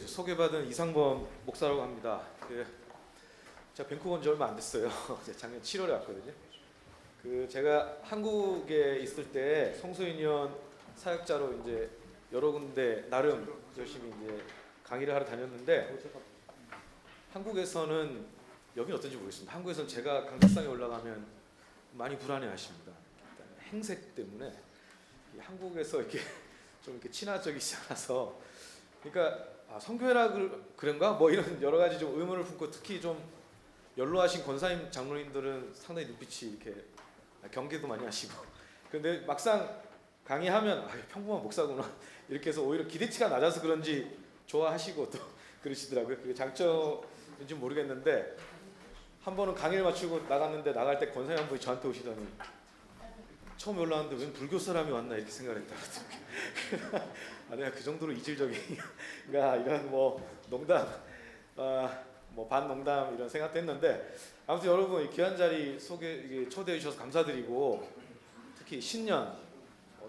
소개받은 이상범 목사라고 합니다. 제가 밴쿠버 온 지 얼마 안 됐어요. 작년 7월에 왔거든요. 제가 한국에 있을 때 성소인연 사역자로 이제 여러 군데 나름 열심히 이제 강의를 하러 다녔는데, 한국에서는 여긴 어떤지 모르겠습니다. 한국에서는 제가 강덕상에 올라가면 많이 불안해하십니다. 행색 때문에 한국에서 이렇게 좀 이렇게 친화적이지 않아서, 그러니까 성교회라 그런가 뭐 이런 여러 가지 좀 의문을 품고, 특히 좀 연로하신 권사님 장로님들은 상당히 눈빛이 이렇게 경계도 많이 하시고, 근데 막상 강의하면 평범한 목사구나 이렇게 해서 오히려 기대치가 낮아서 그런지 좋아하시고 또 그러시더라고요. 그게 장점인지 모르겠는데, 한 번은 강의를 마치고 나갔는데, 나갈 때 권사님 한 분이 저한테 오시더니 처음 올라왔는데 웬 불교 사람이 왔나 이렇게 생각을 했다. 내가 그 정도로 이질적인가 이런 뭐 농담, 뭐 반농담 이런 생각도 했는데, 아무튼 여러분 이 귀한 자리 초대해 주셔서 감사드리고, 특히 신년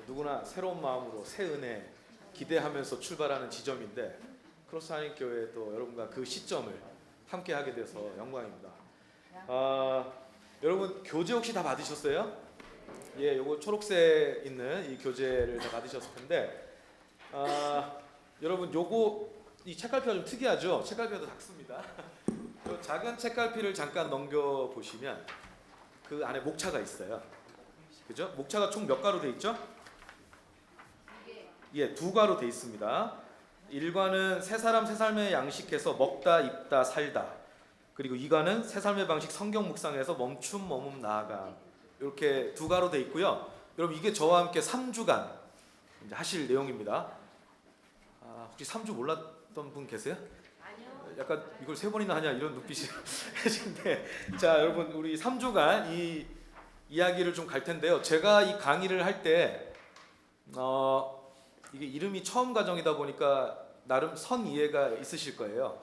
누구나 새로운 마음으로 새 은혜 기대하면서 출발하는 지점인데, 크로스 한인교회 또 여러분과 그 시점을 함께 하게 돼서 영광입니다. 여러분 교재 혹시 다 받으셨어요? 예, 요거 초록색 있는 이 교재를 다 받으셨을 텐데, 여러분 요거 이 책갈피가 좀 특이하죠? 책갈피가 작습니다. 요 작은 책갈피를 잠깐 넘겨 보시면 그 안에 목차가 있어요. 그죠? 목차가 총 몇 가로 돼 있죠? 예, 2가로 돼 있습니다. 1과는 새 사람 새 삶의 양식에서 먹다 입다 살다, 그리고 2과는 새 삶의 방식 성경 묵상에서 멈춤 머문 나아가, 이렇게 2가로 돼 있고요. 여러분 이게 저와 함께 3주간 이제 하실 내용입니다. 혹시 3주 몰랐던 분 계세요? 아니요. 약간 이걸 3번이나 하냐 이런 눈빛이 하시는데, 자 여러분 우리 3주간 이 이야기를 좀 갈 텐데요. 제가 이 강의를 할 때 이게 이름이 처음 과정이다 보니까 나름 선 이해가 있으실 거예요.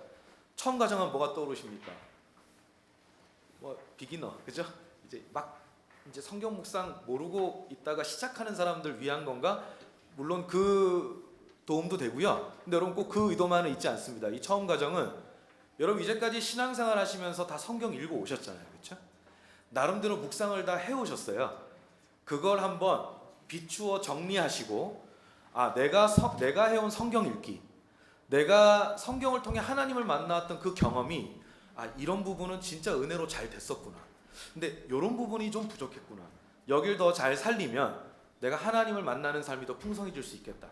처음 과정은 뭐가 떠오르십니까? 뭐 비기너, 그죠? 이제 성경 묵상 모르고 있다가 시작하는 사람들 위한 건가? 물론 그 도움도 되고요. 근데 여러분 꼭 그 의도만은 있지 않습니다. 이 처음 과정은 여러분 이제까지 신앙생활 하시면서 다 성경 읽어 오셨잖아요, 그렇죠? 나름대로 묵상을 다 해오셨어요. 그걸 한번 비추어 정리하시고, 내가 해온 성경 읽기, 내가 성경을 통해 하나님을 만나왔던 그 경험이 이런 부분은 진짜 은혜로 잘 됐었구나. 근데 이런 부분이 좀 부족했구나. 여길 더 잘 살리면 내가 하나님을 만나는 삶이 더 풍성해질 수 있겠다.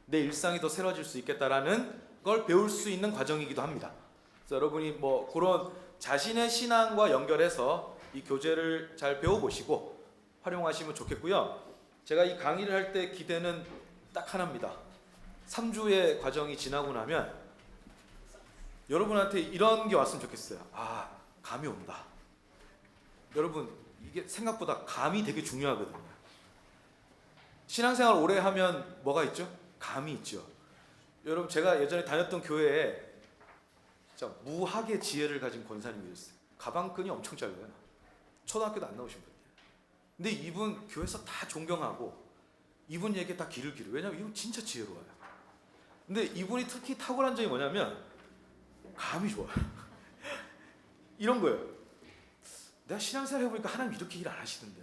내 일상이 더 새로워질 수 있겠다라는 걸 배울 수 있는 과정이기도 합니다. 그래서 여러분이 뭐 그런 자신의 신앙과 연결해서 이 교재를 잘 배워보시고 활용하시면 좋겠고요. 제가 이 강의를 할 때 기대는 딱 하나입니다. 3주의 과정이 지나고 나면 여러분한테 이런 게 왔으면 좋겠어요. 감이 온다. 여러분 이게 생각보다 감이 되게 중요하거든요. 신앙생활 오래 하면 뭐가 있죠? 감이 있죠. 여러분 제가 예전에 다녔던 교회에 무학의 지혜를 가진 권사님이 있어요. 가방끈이 엄청 짧아요. 초등학교도 안 나오신 분이에요. 근데 이분 교회에서 다 존경하고 이분 얘기에 다 귀를 기울여요. 왜냐면 이분 진짜 지혜로워요. 근데 이분이 특히 탁월한 점이 뭐냐면 감이 좋아요. 이런 거예요. 내가 신앙생활 해보니까 하나님 이렇게 일 안 하시던데,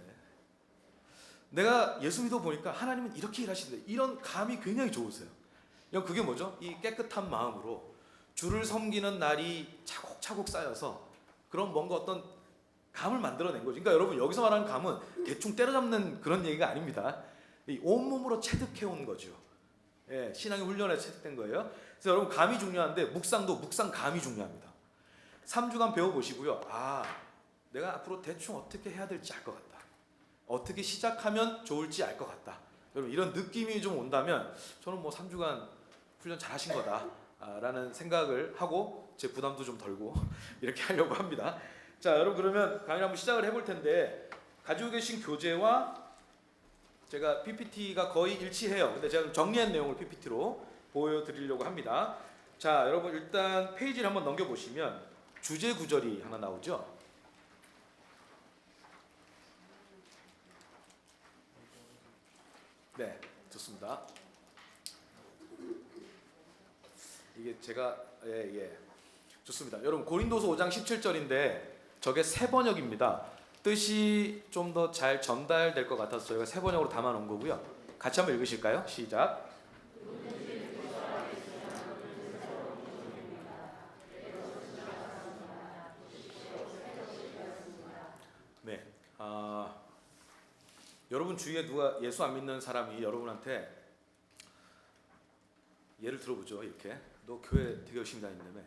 내가 예수 믿어 보니까 하나님은 이렇게 일하시는데, 이런 감이 굉장히 좋으세요. 그게 뭐죠? 이 깨끗한 마음으로 주를 섬기는 날이 차곡차곡 쌓여서 그런 뭔가 어떤 감을 만들어낸 거죠. 그러니까 여러분 여기서 말하는 감은 대충 때려잡는 그런 얘기가 아닙니다. 이 온몸으로 체득해온 거죠. 예, 신앙의 훈련에 체득된 거예요. 그래서 여러분 감이 중요한데 묵상 감이 중요합니다. 3주간 배워보시고요. 내가 앞으로 대충 어떻게 해야 될지 알 것 같다. 어떻게 시작하면 좋을지 알 것 같다. 여러분 이런 느낌이 좀 온다면 저는 뭐 3주간 훈련 잘 하신 거다 라는 생각을 하고 제 부담도 좀 덜고 이렇게 하려고 합니다. 자 여러분 그러면 강의를 한번 시작을 해볼 텐데, 가지고 계신 교재와 제가 PPT가 거의 일치해요. 근데 제가 정리한 내용을 PPT로 보여드리려고 합니다. 자 여러분 일단 페이지를 한번 넘겨보시면 주제 구절이 하나 나오죠. 네, 좋습니다. 이게 제가 예. 좋습니다. 여러분 고린도서 5장 17절인데 저게 새 번역입니다. 뜻이 좀 더 잘 전달될 것 같아서 저희가 새 번역으로 담아 놓은 거고요. 같이 한번 읽으실까요? 시작. 네. 여러분 주위에 누가 예수 안 믿는 사람이 여러분한테 예를 들어보죠. 이렇게 너 교회 되게 열심히 다닌다며.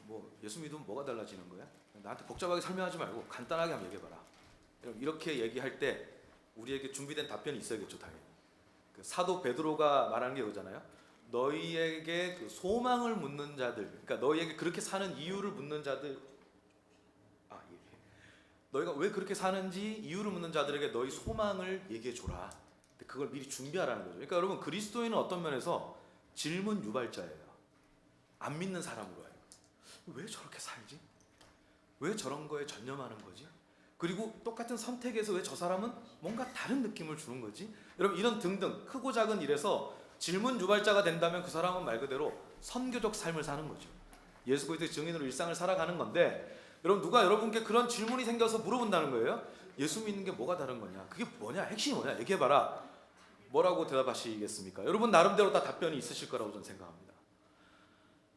뭐 예수 믿으면 뭐가 달라지는 거야? 나한테 복잡하게 설명하지 말고 간단하게 한번 얘기해봐라. 이렇게 얘기할 때 우리에게 준비된 답변이 있어야겠죠, 당연히. 그 사도 베드로가 말하는 게 이거잖아요. 너희에게 그 소망을 묻는 자들, 그러니까 너희에게 그렇게 사는 이유를 묻는 자들, 너희가 왜 그렇게 사는지 이유를 묻는 자들에게 너희 소망을 얘기해 줘라. 그걸 미리 준비하라는 거죠. 그러니까 여러분 그리스도인은 어떤 면에서 질문 유발자예요. 안 믿는 사람으로 해요. 왜 저렇게 살지? 왜 저런 거에 전념하는 거지? 그리고 똑같은 선택에서 왜 저 사람은 뭔가 다른 느낌을 주는 거지? 여러분 이런 등등 크고 작은 일에서 질문 유발자가 된다면 그 사람은 말 그대로 선교적 삶을 사는 거죠. 예수 그리스도의 증인으로 일상을 살아가는 건데 여러분 누가 여러분께 그런 질문이 생겨서 물어본다는 거예요. 예수 믿는 게 뭐가 다른 거냐? 그게 뭐냐? 핵심이 뭐냐? 얘기해봐라. 뭐라고 대답하시겠습니까? 여러분 나름대로 다 답변이 있으실 거라고 저는 생각합니다.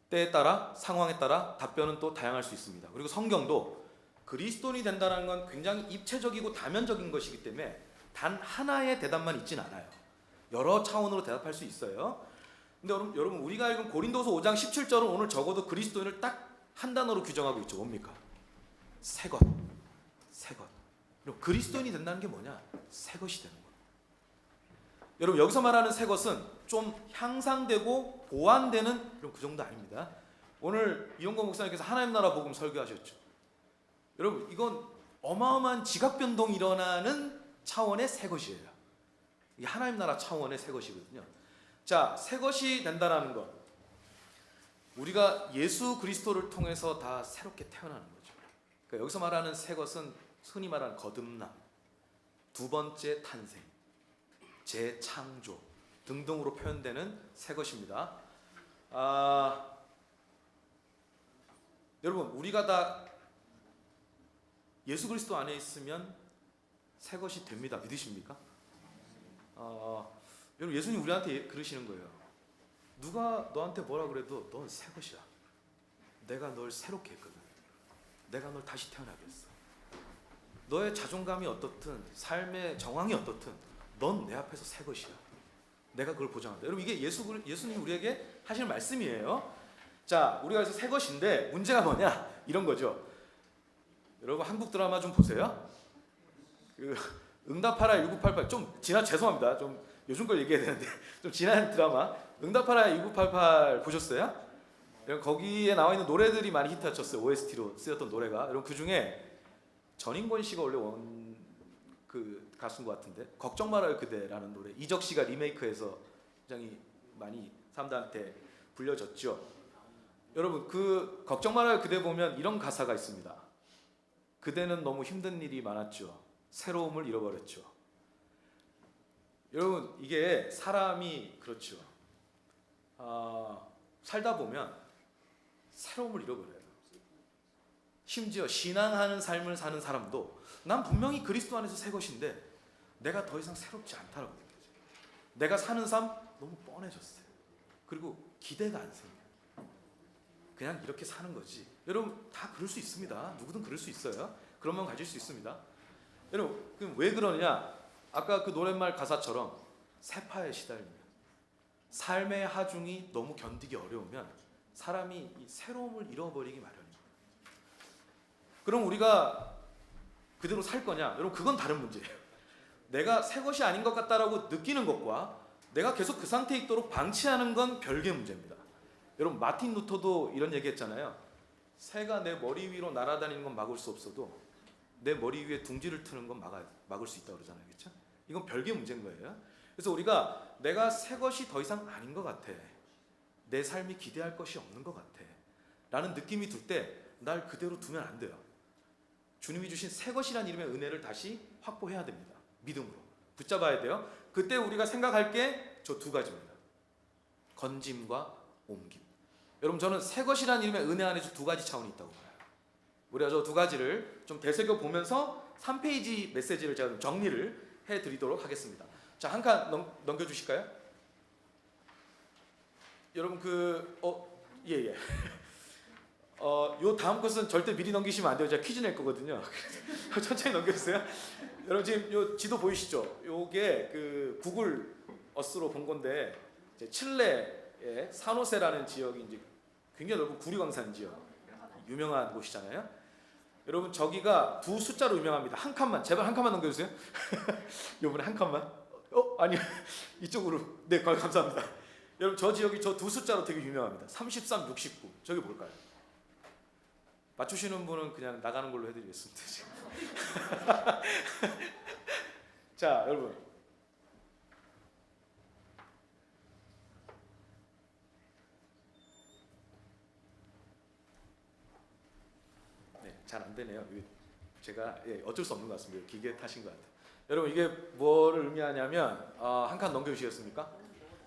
때에 따라 상황에 따라 답변은 또 다양할 수 있습니다. 그리고 성경도 그리스도인이 된다는 건 굉장히 입체적이고 다면적인 것이기 때문에 단 하나의 대답만 있진 않아요. 여러 차원으로 대답할 수 있어요. 근데 여러분 우리가 읽은 고린도서 5장 17절은 오늘 적어도 그리스도인을 딱 한 단어로 규정하고 있죠. 뭡니까? 새 것. 새 것. 여러분 그리스도인이 된다는 게 뭐냐? 새 것이 되는 거예요. 여러분 여기서 말하는 새 것은 좀 향상되고 보완되는 그런 그 정도 아닙니다. 오늘 이용건 목사님께서 하나님 나라 복음 설교하셨죠. 여러분 이건 어마어마한 지각 변동이 일어나는 차원의 새 것이에요. 이게 하나님 나라 차원의 새 것이거든요. 자, 새 것이 된다라는 것. 우리가 예수 그리스도를 통해서 다 새롭게 태어나는 거죠. 그러니까 여기서 말하는 새 것은 흔히 말하는 거듭남, 두 번째 탄생, 재창조 등등으로 표현되는 새 것입니다. 여러분 우리가 다 예수 그리스도 안에 있으면 새 것이 됩니다. 믿으십니까? 여러분 예수님 우리한테 그러시는 거예요. 누가 너한테 뭐라 그래도 넌 새 것이야. 내가 널 새롭게 했거든. 내가 널 다시 태어나게 했어. 너의 자존감이 어떻든 삶의 정황이 어떻든 넌 내 앞에서 새 것이야. 내가 그걸 보장한다. 여러분 이게 예수님 우리에게 하시는 말씀이에요. 자, 우리가 그래서 새 것인데 문제가 뭐냐? 이런 거죠. 여러분 한국 드라마 좀 보세요. 그 응답하라 1988 좀 지난 죄송합니다. 좀 요즘 걸 얘기해야 되는데 좀 지난 드라마 응답하라 1988 보셨어요? 여러분 거기에 나와 있는 노래들이 많이 히트쳤어요. OST로 쓰였던 노래가. 여러분 그 중에 전인권 씨가 원래 그 가수인 것 같은데 걱정 말아요 그대라는 노래 이적 씨가 리메이크해서 굉장히 많이 사람들한테 불려졌죠. 여러분 그 걱정 말아요 그대 보면 이런 가사가 있습니다. 그대는 너무 힘든 일이 많았죠. 새로움을 잃어버렸죠. 여러분 이게 사람이 그렇죠. 살다 보면 새로움을 잃어버려요. 심지어 신앙하는 삶을 사는 사람도 난 분명히 그리스도 안에서 새 것인데 내가 더 이상 새롭지 않다라고 느껴져요. 내가 사는 삶 너무 뻔해졌어요. 그리고 기대가 안 생겨요. 그냥 이렇게 사는 거지. 여러분 다 그럴 수 있습니다. 누구든 그럴 수 있어요. 그런 마음 가질 수 있습니다. 여러분 그럼 왜 그러냐? 아까 그 노랫말 가사처럼 세파에 시달리면 삶의 하중이 너무 견디기 어려우면 사람이 이 새로움을 잃어버리기 마련입니다. 그럼 우리가 그대로 살 거냐? 여러분 그건 다른 문제예요. 내가 새 것이 아닌 것 같다라고 느끼는 것과 내가 계속 그 상태에 있도록 방치하는 건 별개의 문제입니다. 여러분 마틴 루터도 이런 얘기했잖아요. 새가 내 머리 위로 날아다니는 건 막을 수 없어도 내 머리 위에 둥지를 트는 건 막을 수 있다고 그러잖아요. 그렇죠? 이건 별개의 문제인 거예요. 그래서 우리가 내가 새 것이 더 이상 아닌 것 같아. 내 삶이 기대할 것이 없는 것 같아. 라는 느낌이 들 때 날 그대로 두면 안 돼요. 주님이 주신 새 것이라는 이름의 은혜를 다시 확보해야 됩니다. 믿음으로. 붙잡아야 돼요. 그때 우리가 생각할 게 저 두 가지입니다. 건짐과 옮김. 여러분 저는 새 것이라는 이름의 은혜 안에서 두 가지 차원이 있다고 봐요. 우리가 저 두 가지를 좀 되새겨 보면서 3페이지 메시지를 제가 좀 정리를 해드리도록 하겠습니다. 자, 한 칸 넘겨주실까요? 여러분 예. 요 다음 것은 절대 미리 넘기시면 안 돼요. 제가 퀴즈 낼 거거든요. 천천히 넘겨주세요. 여러분 지금 요 지도 보이시죠? 요게 그 구글 어스로 본 건데 칠레의 산호세라는 지역이 이제 굉장히 넓은 구리광산 지역 유명한 곳이잖아요. 여러분 저기가 두 숫자로 유명합니다. 한 칸만 제발 한 칸만 넘겨주세요. 요번에 한 칸만. 아니요 이쪽으로. 네 감사합니다. 여러분 저 지역이 저 두 숫자로 되게 유명합니다. 33, 69. 저게 뭘까요? 맞추시는 분은 그냥 나가는 걸로 해드리겠습니다. 자 여러분 잘 안 되네요. 제가 어쩔 수 없는 것 같습니다. 기계 타신 것 같아요. 여러분 이게 뭐를 의미하냐면 한 칸 넘겨주시겠습니까?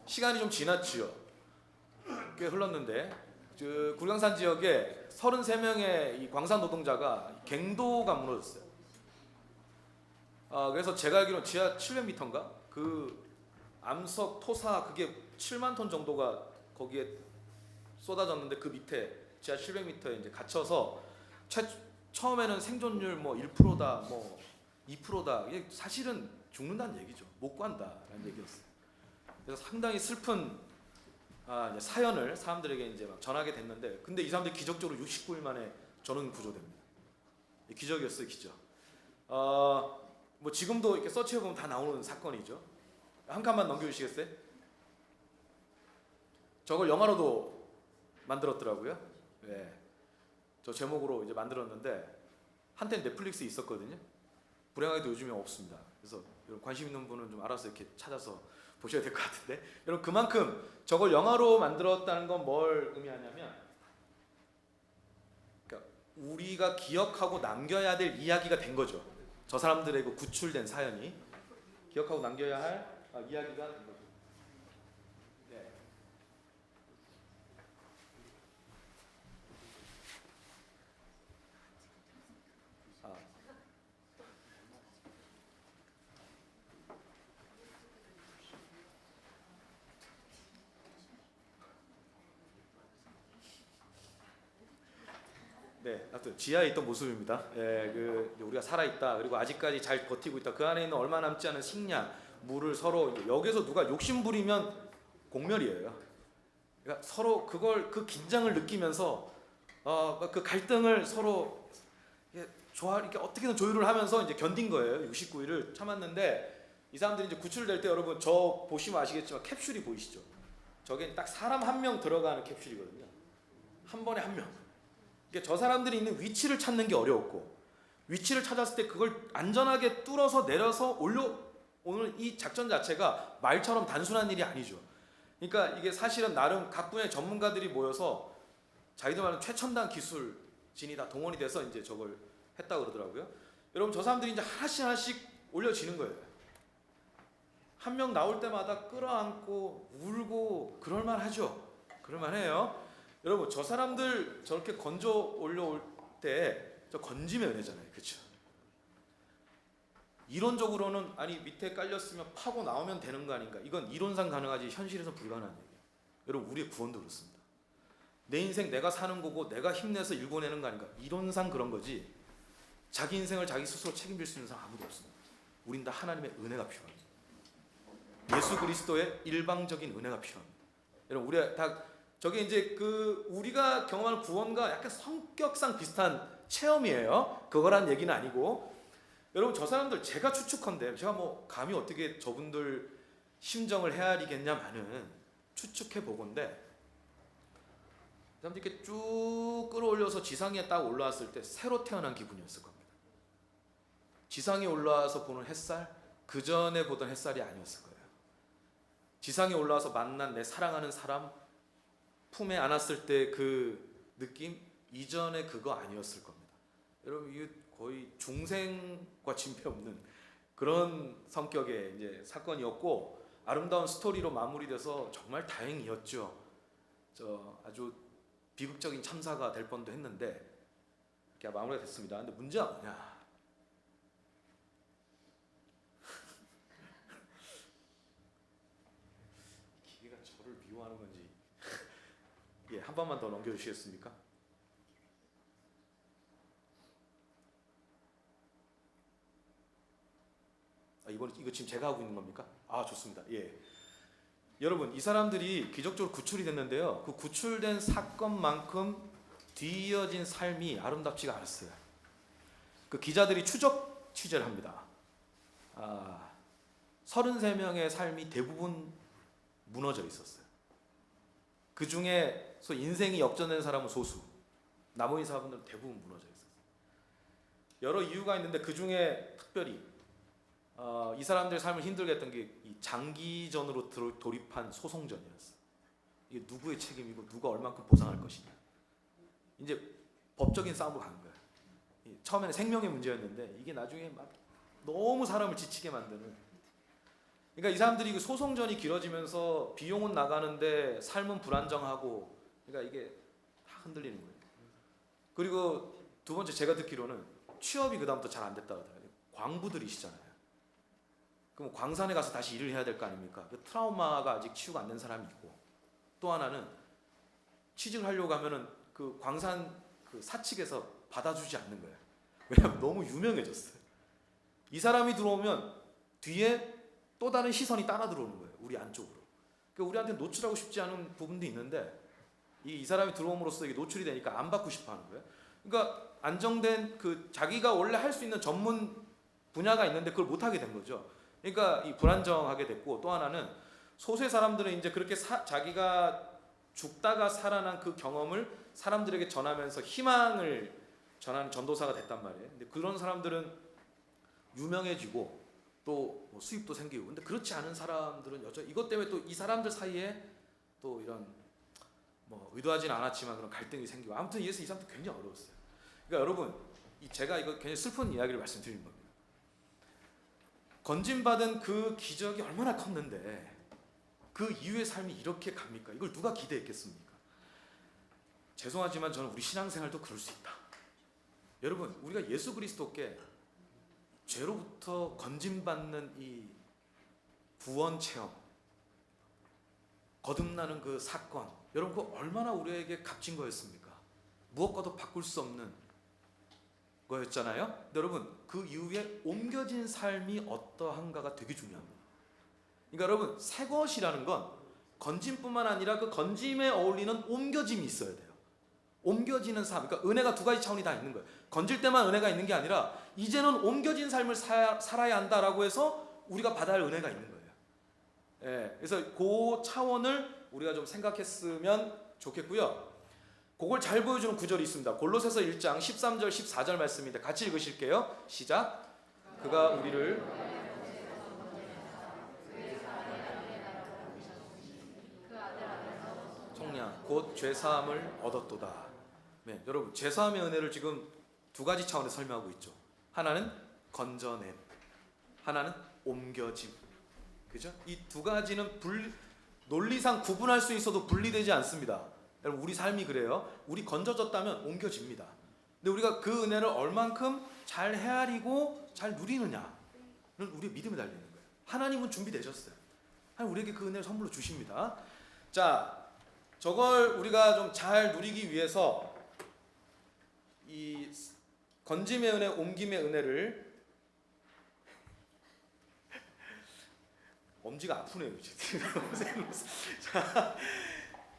시간이 좀 지났지요. 꽤 흘렀는데 그 구리광산 지역에 33명의 이 광산 노동자가 갱도가 무너졌어요. 그래서 제가 알기로는 지하 700m인가? 그 암석 토사 그게 7만 톤 정도가 거기에 쏟아졌는데 그 밑에 지하 700m에 이제 갇혀서 처음에는 생존율 뭐 1%다 뭐 2%다 이게 사실은 죽는다는 얘기죠. 못 구한다라는 얘기였어요. 그래서 상당히 슬픈 사연을 사람들에게 이제 막 전하게 됐는데 근데 이 사람들이 기적적으로 69일 만에 전원 구조됩니다. 기적이었어요, 기적. 뭐 지금도 이렇게 서치해 보면 다 나오는 사건이죠. 한 칸만 넘겨주시겠어요? 저걸 영화로도 만들었더라고요. 네. 저 제목으로 이제 만들었는데 한때는 넷플릭스에 있었거든요. 불행하게도 요즘에 없습니다. 그래서 여러분 관심 있는 분은 좀 알아서 이렇게 찾아서 보셔야 될 것 같은데 여러분 그만큼 저걸 영화로 만들었다는 건 뭘 의미하냐면 그러니까 우리가 기억하고 남겨야 될 이야기가 된 거죠. 저 사람들의 그 구출된 사연이 기억하고 남겨야 할 이야기가 된 거죠. 네. 네, 아무튼 지하에 있던 모습입니다. 우리가 살아 있다. 그리고 아직까지 잘 버티고 있다. 그 안에 있는 얼마 남지 않은 식량, 물을 서로 여기서 누가 욕심 부리면 공멸이에요. 그러니까 서로 그 긴장을 느끼면서 그 갈등을 서로 이렇게 어떻게든 조율을 하면서 이제 견딘 거예요. 69일을 참았는데 이 사람들이 이제 구출될 때 여러분 저 보시면 아시겠지만 캡슐이 보이시죠? 저게 딱 사람 한 명 들어가는 캡슐이거든요. 한 번에 한 명. 저 사람들이 있는 위치를 찾는 게 어려웠고 위치를 찾았을 때 그걸 안전하게 뚫어서 내려서 오늘 이 작전 자체가 말처럼 단순한 일이 아니죠. 그러니까 이게 사실은 나름 각 분야의 전문가들이 모여서 자기들 말하는 최첨단 기술진이 다 동원이 돼서 이제 저걸 했다고 그러더라고요. 여러분 저 사람들이 이제 하나씩 올려지는 거예요. 한 명 나올 때마다 끌어안고 울고 그럴만하죠. 그럴만해요. 여러분 저 사람들 저렇게 건져 올려올 때 저 건짐의 은혜잖아요. 그렇죠? 이론적으로는 아니 밑에 깔렸으면 파고 나오면 되는 거 아닌가. 이건 이론상 가능하지 현실에서 불가능한 얘기예요. 여러분 우리의 구원도 그렇습니다. 내 인생 내가 사는 거고 내가 힘내서 일궈내는 거 아닌가. 이론상 그런 거지 자기 인생을 자기 스스로 책임질 수 있는 사람 아무도 없습니다. 우린 다 하나님의 은혜가 필요합니다. 예수 그리스도의 일방적인 은혜가 필요합니다. 여러분 우리 다 저게 이제 우리가 경험하는 구원과 약간 성격상 비슷한 체험이에요. 그거란 얘기는 아니고 여러분 저 사람들 제가 추측컨대 제가 뭐 감히 어떻게 저분들 심정을 헤아리겠냐마는 추측해 보건데 사람들이 이렇게 쭉 끌어올려서 지상에 딱 올라왔을 때 새로 태어난 기분이었을 겁니다. 지상에 올라와서 보는 햇살 그 전에 보던 햇살이 아니었을 거예요. 지상에 올라와서 만난 내 사랑하는 사람 품에 안았을 때 그 느낌 이전에 그거 아니었을 겁니다. 여러분 이게 거의 중생과 진배 없는 그런 성격의 이제 사건이었고 아름다운 스토리로 마무리돼서 정말 다행이었죠. 아주 비극적인 참사가 될 뻔도 했는데 이렇게 마무리가 됐습니다. 근데 문제가 뭐냐? 기계가 저를 미워하는 건지 예, 한 번만 더 넘겨주시겠습니까? 이거 지금 제가 하고 있는 겁니까? 좋습니다. 예. 여러분, 이 사람들이 기적적으로 구출이 됐는데요. 그 구출된 사건만큼 뒤이어진 삶이 아름답지가 않았어요. 그 기자들이 추적 취재를 합니다. 33명의 삶이 대부분 무너져 있었어요. 그 중에서 인생이 역전된 사람은 소수, 나머지 사람들은 대부분 무너져 있었어요. 여러 이유가 있는데 그 중에 특별히 이 사람들의 삶을 힘들게 했던 게 이 장기전으로 돌입한 소송전이었어요. 이게 누구의 책임이고 누가 얼만큼 보상할 것이냐. 이제 법적인 싸움으로 가는 거예요. 처음에는 생명의 문제였는데 이게 나중에 막 너무 사람을 지치게 만드는. 그러니까 이 사람들이 그 소송전이 길어지면서 비용은 나가는데 삶은 불안정하고, 그러니까 이게 다 흔들리는 거예요. 그리고 두 번째, 제가 듣기로는 취업이 그다음부터 잘 안 됐다고 하더라고요. 광부들이시잖아요. 그럼 광산에 가서 다시 일을 해야 될 거 아닙니까? 그 트라우마가 아직 치유가 안 된 사람이 있고, 또 하나는 취직을 하려고 하면은 그 광산 그 사측에서 받아주지 않는 거예요. 왜냐하면 너무 유명해졌어요. 이 사람이 들어오면 뒤에 또 다른 시선이 따라 들어오는 거예요. 우리 안쪽으로. 그러니까 우리한테 노출하고 싶지 않은 부분도 있는데 이 사람이 들어옴으로써 이게 노출이 되니까 안 받고 싶어 하는 거예요. 그러니까 안정된 그 자기가 원래 할 수 있는 전문 분야가 있는데 그걸 못 하게 된 거죠. 그러니까 이 불안정하게 됐고, 또 하나는 소수의 사람들은 이제 그렇게 자기가 죽다가 살아난 그 경험을 사람들에게 전하면서 희망을 전하는 전도사가 됐단 말이에요. 근데 그런 사람들은 유명해지고 또 뭐 수입도 생기고, 근데 그렇지 않은 사람들은 여전히 이것 때문에 또 이 사람들 사이에 또 이런 뭐 의도하지는 않았지만 그런 갈등이 생기고, 아무튼 이래서 이 사람도 굉장히 어려웠어요. 그러니까 여러분, 제가 이거 굉장히 슬픈 이야기를 말씀드리는 겁니다. 건진받은 그 기적이 얼마나 컸는데 그 이후의 삶이 이렇게 갑니까? 이걸 누가 기대했겠습니까? 죄송하지만 저는 우리 신앙생활도 그럴 수 있다. 여러분, 우리가 예수 그리스도께 죄로부터 건진받는 이 구원 체험, 거듭나는 그 사건, 여러분 그거 얼마나 우리에게 값진 거였습니까? 무엇과도 바꿀 수 없는 거였잖아요. 근데 여러분, 그 이후에 옮겨진 삶이 어떠한가가 되게 중요합니다. 그러니까 여러분, 새 것이라는 건 건짐뿐만 아니라 그 건짐에 어울리는 옮겨짐이 있어야 돼요. 옮겨지는 삶, 그러니까 은혜가 두 가지 차원이 다 있는 거예요. 건질 때만 은혜가 있는 게 아니라 이제는 옮겨진 삶을 살아야 한다라고 해서 우리가 받아야 할 은혜가 있는 거예요. 예, 그래서 그 차원을 우리가 좀 생각했으면 좋겠고요. 그걸 잘 보여주는 구절이 있습니다. 골로새서 1장 13절 14절 말씀인데 같이 읽으실게요. 시작. 그가 우리를 속량 곧 죄사함을 얻었도다. 네, 여러분, 죄사함의 은혜를 지금 두 가지 차원에서 설명하고 있죠. 하나는 건져냄, 하나는 옮겨짐. 그죠? 이 두 가지는 논리상 구분할 수 있어도 분리되지 않습니다. 여러분, 우리 삶이 그래요. 우리 건져졌다면 옮겨집니다. 근데 우리가 그 은혜를 얼만큼 잘 헤아리고 잘 누리느냐는 우리의 믿음에 달리는 거예요. 하나님은 준비되셨어요. 하나님 우리에게 그 은혜를 선물로 주십니다. 자, 저걸 우리가 좀 잘 누리기 위해서 이 건짐의 은혜, 옮김의 은혜를, 엄지가 아프네요.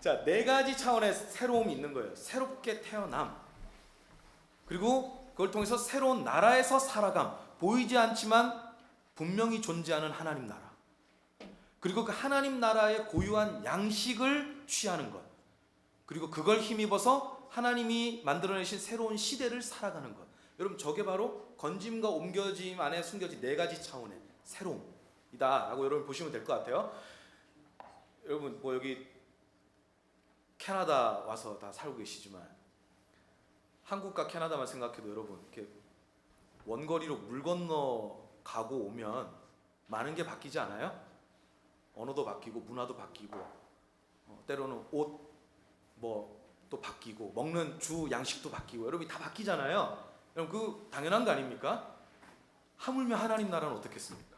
자, 네 가지 차원의 새로움이 있는 거예요. 새롭게 태어남, 그리고 그걸 통해서 새로운 나라에서 살아감, 보이지 않지만 분명히 존재하는 하나님 나라, 그리고 그 하나님 나라의 고유한 양식을 취하는 것, 그리고 그걸 힘입어서 하나님이 만들어내신 새로운 시대를 살아가는 것. 여러분, 저게 바로 건짐과 옮겨짐 안에 숨겨진 네 가지 차원의 새로움이다 라고 여러분 보시면 될 것 같아요. 여러분, 뭐 여기 캐나다 와서 다 살고 계시지만 한국과 캐나다만 생각해도 여러분, 이렇게 원거리로 물 건너 가고 오면 많은 게 바뀌지 않아요? 언어도 바뀌고 문화도 바뀌고, 때로는 옷 뭐 또 바뀌고 먹는 주 양식도 바뀌고 여러분이 다 바뀌잖아요. 여러분 그 당연한 거 아닙니까? 하물며 하나님 나라는 어떻겠습니까?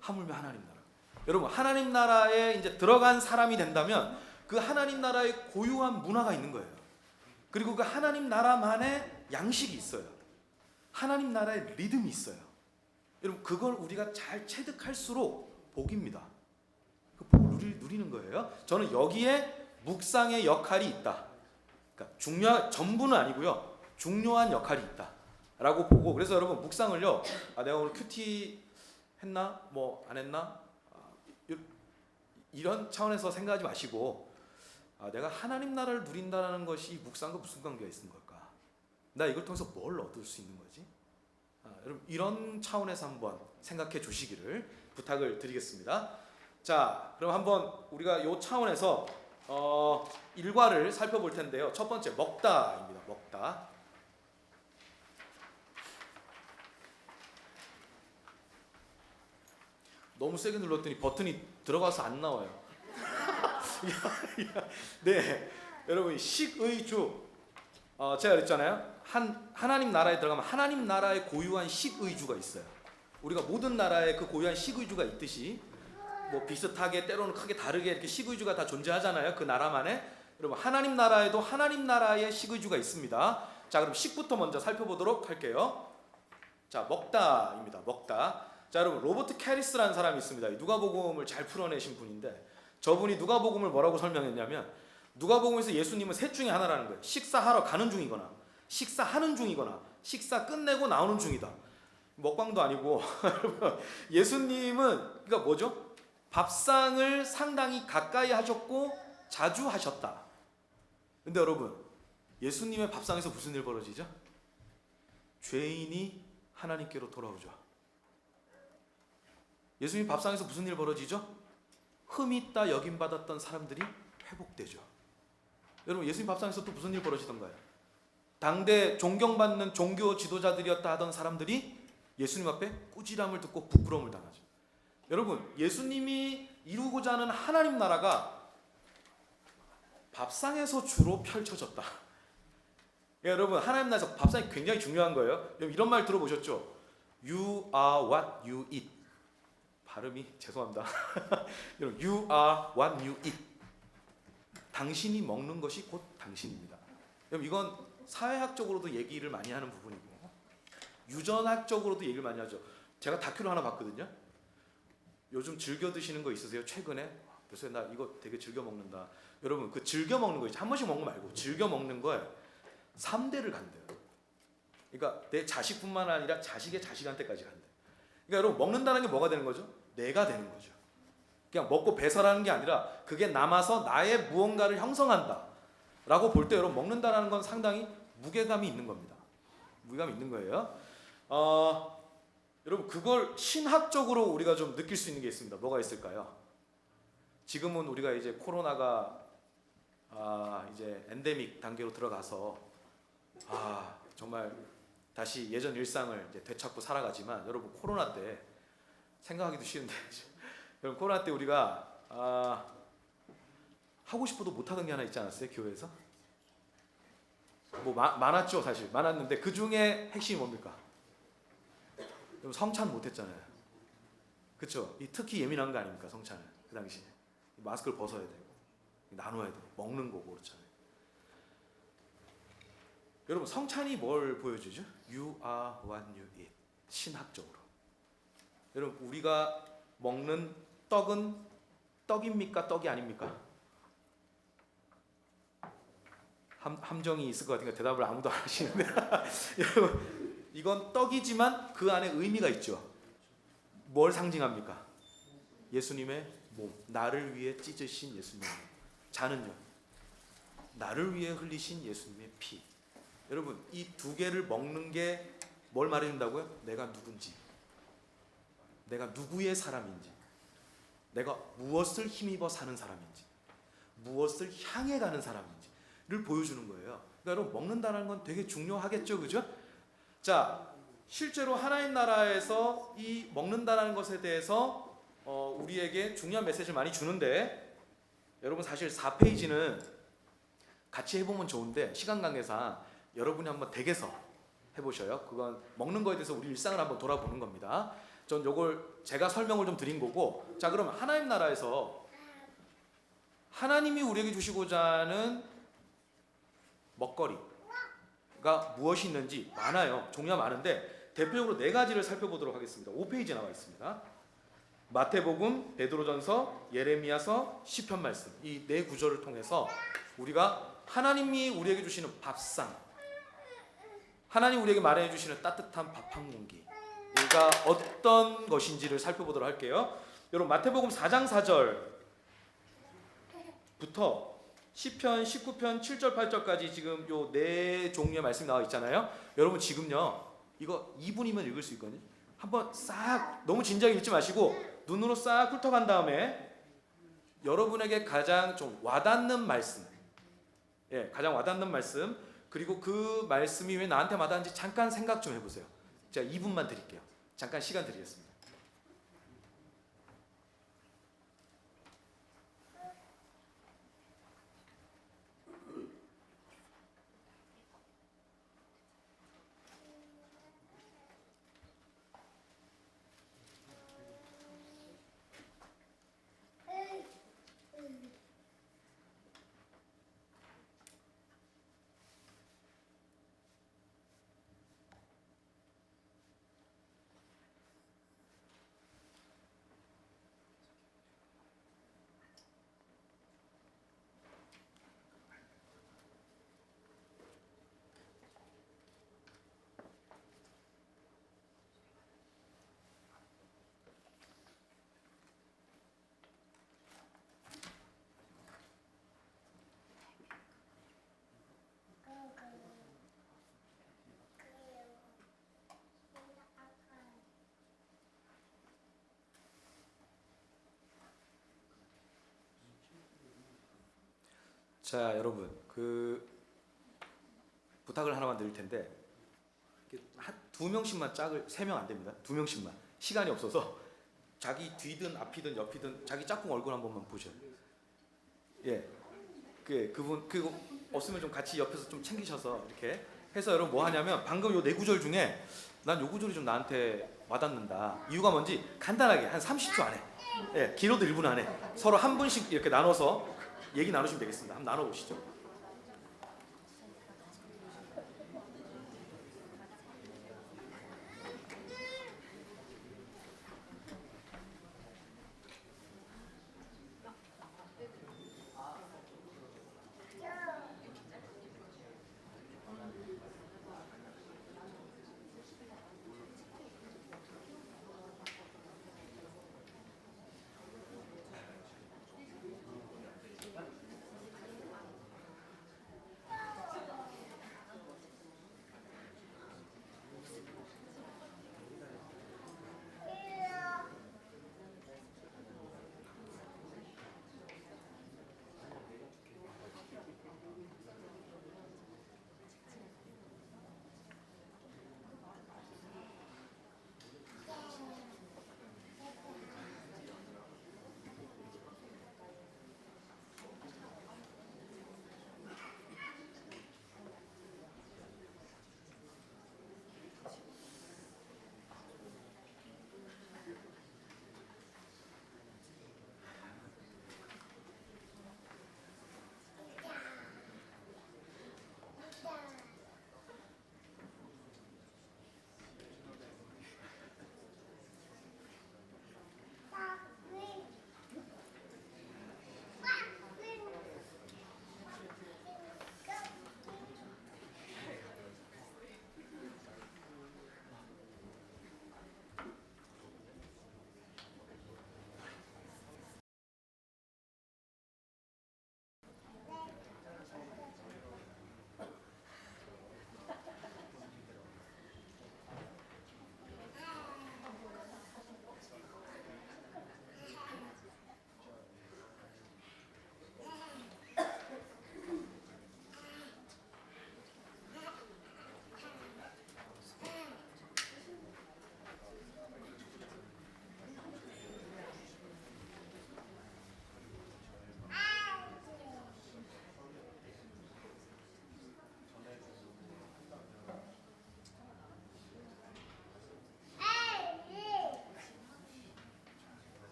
하물며 하나님 나라. 여러분 하나님 나라에 이제 들어간 사람이 된다면 그 하나님 나라의 고유한 문화가 있는 거예요. 그리고 그 하나님 나라만의 양식이 있어요. 하나님 나라의 리듬이 있어요. 여러분 그걸 우리가 잘 체득할수록 복입니다. 그 복을 누리는 거예요. 저는 여기에 묵상의 역할이 있다. 그러니까 전부는 아니고요. 중요한 역할이 있다라고 보고 그래서 여러분 묵상을요. 내가 오늘 큐티 했나? 뭐 안 했나? 이런 차원에서 생각하지 마시고 내가 하나님 나라를 누린다는 것이 묵상과 무슨 관계가 있는 걸까? 나 이걸 통해서 뭘 얻을 수 있는 거지? 여러분 이런 차원에서 한번 생각해 주시기를 부탁을 드리겠습니다. 자, 그럼 한번 우리가 이 차원에서 일과를 살펴볼 텐데요. 첫 번째 먹다입니다. 먹다. 너무 세게 눌렀더니 버튼이 들어가서 안 나와요. 네, 여러분 식의 주. 제가 그랬잖아요. 하나님 나라에 들어가면 하나님 나라의 고유한 식의주가 있어요. 우리가 모든 나라에 그 고유한 식의주가 있듯이 뭐 비슷하게 때로는 크게 다르게 이렇게 식의주가 다 존재하잖아요. 그 나라만에. 여러분 하나님 나라에도 하나님 나라의 식의주가 있습니다. 자, 그럼 식부터 먼저 살펴보도록 할게요. 자, 먹다입니다. 먹다. 자, 여러분 로버트 캐리스라는 사람이 있습니다. 누가복음을 잘 풀어내신 분인데 저분이 누가복음을 뭐라고 설명했냐면 누가복음에서 예수님은 셋 중에 하나라는 거예요. 식사하러 가는 중이거나 식사하는 중이거나 식사 끝내고 나오는 중이다. 먹방도 아니고 예수님은 그러니까 뭐죠? 밥상을 상당히 가까이 하셨고 자주 하셨다. 근데 여러분 예수님의 밥상에서 무슨 일 벌어지죠? 죄인이 하나님께로 돌아오죠. 예수님 밥상에서 무슨 일 벌어지죠? 흠 있다 여김받았던 사람들이 회복되죠. 여러분 예수님 밥상에서 또 무슨 일 벌어지던가요? 당대 존경받는 종교 지도자들이었다 하던 사람들이 예수님 앞에 꾸지람을 듣고 부끄러움을 당하죠. 여러분 예수님이 이루고자 하는 하나님 나라가 밥상에서 주로 펼쳐졌다. 여러분 하나님 나라에서 밥상이 굉장히 중요한 거예요. 여러분 이런 말 들어보셨죠? You are what you eat. 발음이 죄송합니다. 여러분 You are what you eat. 당신이 먹는 것이 곧 당신입니다. 여러분 이건 사회학적으로도 얘기를 많이 하는 부분이고 유전학적으로도 얘기를 많이 하죠. 제가 다큐를 하나 봤거든요. 요즘 즐겨 드시는 거 있으세요? 최근에? 그래서 나 이거 되게 즐겨 먹는다. 여러분 그 즐겨 먹는 거 있죠. 한 번씩 먹는 거 말고 즐겨 먹는 거에 3대를 간대요. 그러니까 내 자식뿐만 아니라 자식의 자식한테까지 간대. 그러니까 여러분 먹는다는 게 뭐가 되는 거죠? 내가 되는 거죠. 그냥 먹고 배설하는 게 아니라 그게 남아서 나의 무언가를 형성한다 라고 볼 때 여러분 먹는다는 건 상당히 무게감이 있는 겁니다. 무게감이 있는 거예요. 여러분 그걸 신학적으로 우리가 좀 느낄 수 있는 게 있습니다. 뭐가 있을까요? 지금은 우리가 이제 코로나가 이제 엔데믹 단계로 들어가서 정말 다시 예전 일상을 이제 되찾고 살아가지만 여러분 코로나 때 생각하기도 쉬운데 여러분 코로나 때 우리가 하고 싶어도 못하던 게 하나 있지 않았어요? 교회에서? 뭐 많았죠 사실. 많았는데 그 중에 핵심이 뭡니까? 여러분 성찬 못했잖아요. 그쵸? 특히 예민한 거 아닙니까? 성찬은 그 당시에 마스크를 벗어야 되고 나눠야 되고 먹는 거고 그렇잖아요. 여러분 성찬이 뭘 보여주죠? You are what you eat. 신학적으로 여러분 우리가 먹는 떡은 떡입니까? 떡이 아닙니까? 함정이 있을 것 같으니까 대답을 아무도 안 하시는데 여러분 이건 떡이지만 그 안에 의미가 있죠. 뭘 상징합니까? 예수님의 몸, 나를 위해 찢으신 예수님의 몸. 잔은요? 나를 위해 흘리신 예수님의 피. 여러분 이 두 개를 먹는 게 뭘 말해준다고요? 내가 누군지, 내가 누구의 사람인지, 내가 무엇을 힘입어 사는 사람인지, 무엇을 향해 가는 사람인지를 보여주는 거예요. 그러니까 여러분 먹는다는 건 되게 중요하겠죠, 그죠? 자, 실제로 하나님 나라에서 이 먹는다는 것에 대해서 우리에게 중요한 메시지를 많이 주는데 여러분 사실 4페이지는 같이 해보면 좋은데 시간 관계상 여러분이 한번 댁에서 해보셔요. 그건 먹는 거에 대해서 우리 일상을 한번 돌아보는 겁니다. 전 요걸 제가 설명을 좀 드린 거고, 자 그럼 하나님 나라에서 하나님이 우리에게 주시고자 하는 먹거리가 무엇이 있는지 많아요. 종류가 많은데 대표적으로 네 가지를 살펴보도록 하겠습니다. 5페이지에 나와 있습니다. 마태복음, 베드로전서, 예레미야서, 시편 말씀, 이 네 구절을 통해서 우리가 하나님이 우리에게 주시는 밥상, 하나님 우리에게 마련해 주시는 따뜻한 밥 한 공기, 이가 어떤 것인지를 살펴보도록 할게요. 여러분 마태복음 4장 4절부터 시편 19편 7절 8절까지 지금 요 네 종류의 말씀이 나와 있잖아요. 여러분 지금요 이거 2분이면 읽을 수 있거든요. 한번 싹 너무 진지하게 읽지 마시고 눈으로 싹 훑어간 다음에 여러분에게 가장 좀 와닿는 말씀, 가장 와닿는 말씀, 그리고 그 말씀이 왜 나한테 와닿는지 잠깐 생각 좀 해보세요. 제가 2분만 드릴게요. 잠깐 시간 드리겠습니다. 자 여러분 부탁을 하나만 드릴 텐데 한 2명씩만 짝을, 3명 안 됩니다. 2명씩만. 시간이 없어서 자기 뒤든 앞이든 옆이든 자기 짝꿍 얼굴 한 번만 보셔요. 그분 없으면 좀 같이 옆에서 좀 챙기셔서 이렇게 해서 여러분 뭐 하냐면 방금 요 네 구절 중에 난 요 구절이 좀 나한테 와닿는다. 이유가 뭔지 간단하게 한 30초 안에, 길어도 1분 안에 서로 한 분씩 이렇게 나눠서 얘기 나누시면 되겠습니다. 한번 나눠보시죠.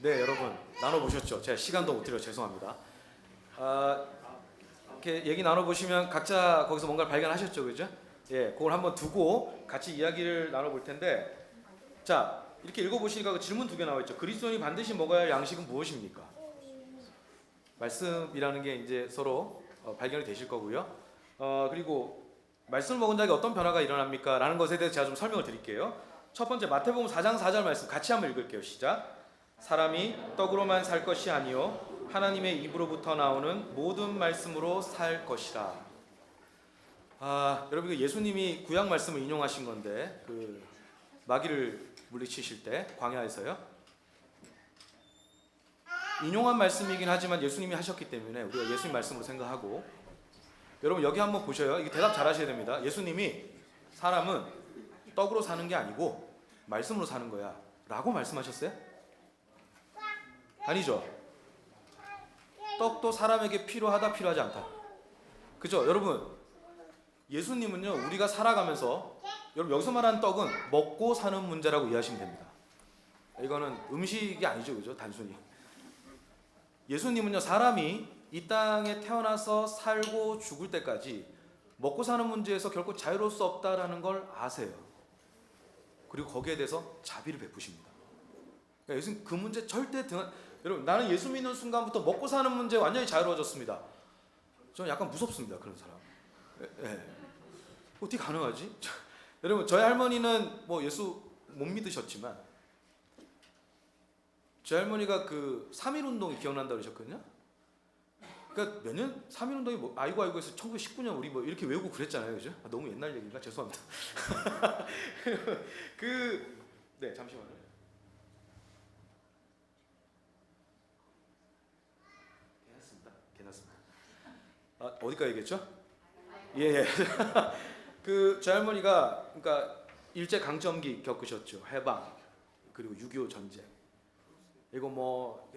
네, 여러분 나눠보셨죠? 제가 시간도 못 드려 죄송합니다. 이렇게 얘기 나눠보시면 각자 거기서 뭔가를 발견하셨죠, 그죠? 예, 그걸 한번 두고 같이 이야기를 나눠볼 텐데, 자 이렇게 읽어보시니까 그 질문 두 개 나와 있죠. 그리스도인이 반드시 먹어야 할 양식은 무엇입니까? 말씀이라는 게 이제 서로 발견이 되실 거고요. 그리고 말씀을 먹은 자에게 어떤 변화가 일어납니까? 라는 것에 대해서 제가 좀 설명을 드릴게요. 첫 번째 마태복음 4장 4절 말씀 같이 한번 읽을게요. 시작. 사람이 떡으로만 살 것이 아니요 하나님의 입으로부터 나오는 모든 말씀으로 살 것이라. 여러분 예수님이 구약 말씀을 인용하신 건데 그 마귀를 물리치실 때 광야에서요. 인용한 말씀이긴 하지만 예수님이 하셨기 때문에 우리가 예수님 말씀으로 생각하고, 여러분 여기 한번 보셔요. 이게 대답 잘 하셔야 됩니다. 예수님이 사람은 떡으로 사는 게 아니고 말씀으로 사는 거야 라고 말씀하셨어요? 아니죠. 떡도 사람에게 필요하다 필요하지 않다. 그죠? 여러분 예수님은요 우리가 살아가면서, 여러분 여기서 말하는 떡은 먹고 사는 문제라고 이해하시면 됩니다. 이거는 음식이 아니죠, 그죠? 단순히 예수님은요 사람이 이 땅에 태어나서 살고 죽을 때까지 먹고 사는 문제에서 결코 자유로울 수 없다라는 걸 아세요. 그리고 거기에 대해서 자비를 베푸십니다. 그러니까 예수님 그 문제 절대 여러분 나는 예수 믿는 순간부터 먹고 사는 문제 완전히 자유로워졌습니다. 저는 약간 무섭습니다, 그런 사람. 예. 어떻게 가능하지? 여러분 저희 할머니는 뭐 예수 못 믿으셨지만 저희 할머니가 그 3.1 운동이 기억난다고 그러셨거든요. 그러니까 몇 년? 3.1 운동이 뭐 아이고 해서 1919년 우리 뭐 이렇게 외우고 그랬잖아요, 그죠? 너무 옛날 얘기인가? 죄송합니다. 네 잠시만요. 괜찮습니다. 어디까지 얘기했죠? 예. 저희 할머니가 그러니까 일제 강점기 겪으셨죠. 해방 그리고 6.25 전쟁. 이거 뭐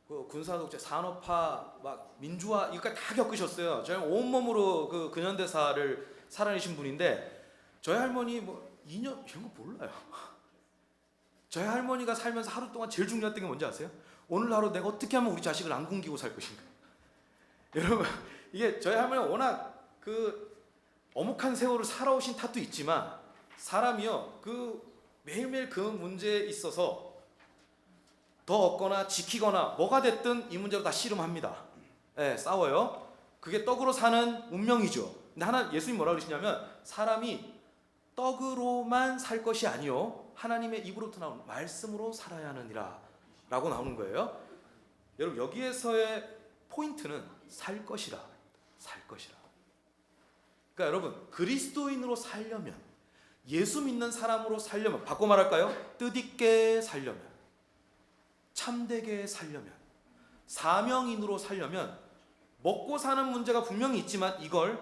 그 군사 독재, 산업화, 막 민주화 이거까지 다 겪으셨어요. 저희 온몸으로 그 근현대사를 살아내신 분인데 저희 할머니 뭐 2년 이런 거 몰라요. 저희 할머니가 살면서 하루 동안 제일 중요했던 게 뭔지 아세요? 오늘 하루 내가 어떻게 하면 우리 자식을 안 굶기고 살 것인가. 여러분 이게 저희 할머니가 워낙 그 어묵한 세월을 살아오신 탓도 있지만 사람이요 그 매일매일 그 문제에 있어서 더 얻거나 지키거나 뭐가 됐든 이 문제로 다 씨름합니다. 네, 싸워요. 그게 떡으로 사는 운명이죠. 근데 예수님 뭐라고 그러시냐면 사람이 떡으로만 살 것이 아니요 하나님의 입으로부터 나오는 말씀으로 살아야 하느니라 라고 나오는 거예요. 여러분 여기에서의 포인트는 살 것이라. 그러니까 여러분 그리스도인으로 살려면, 예수 믿는 사람으로 살려면, 바꿔 말할까요? 뜻있게 살려면, 참되게 살려면, 사명인으로 살려면 먹고 사는 문제가 분명히 있지만 이걸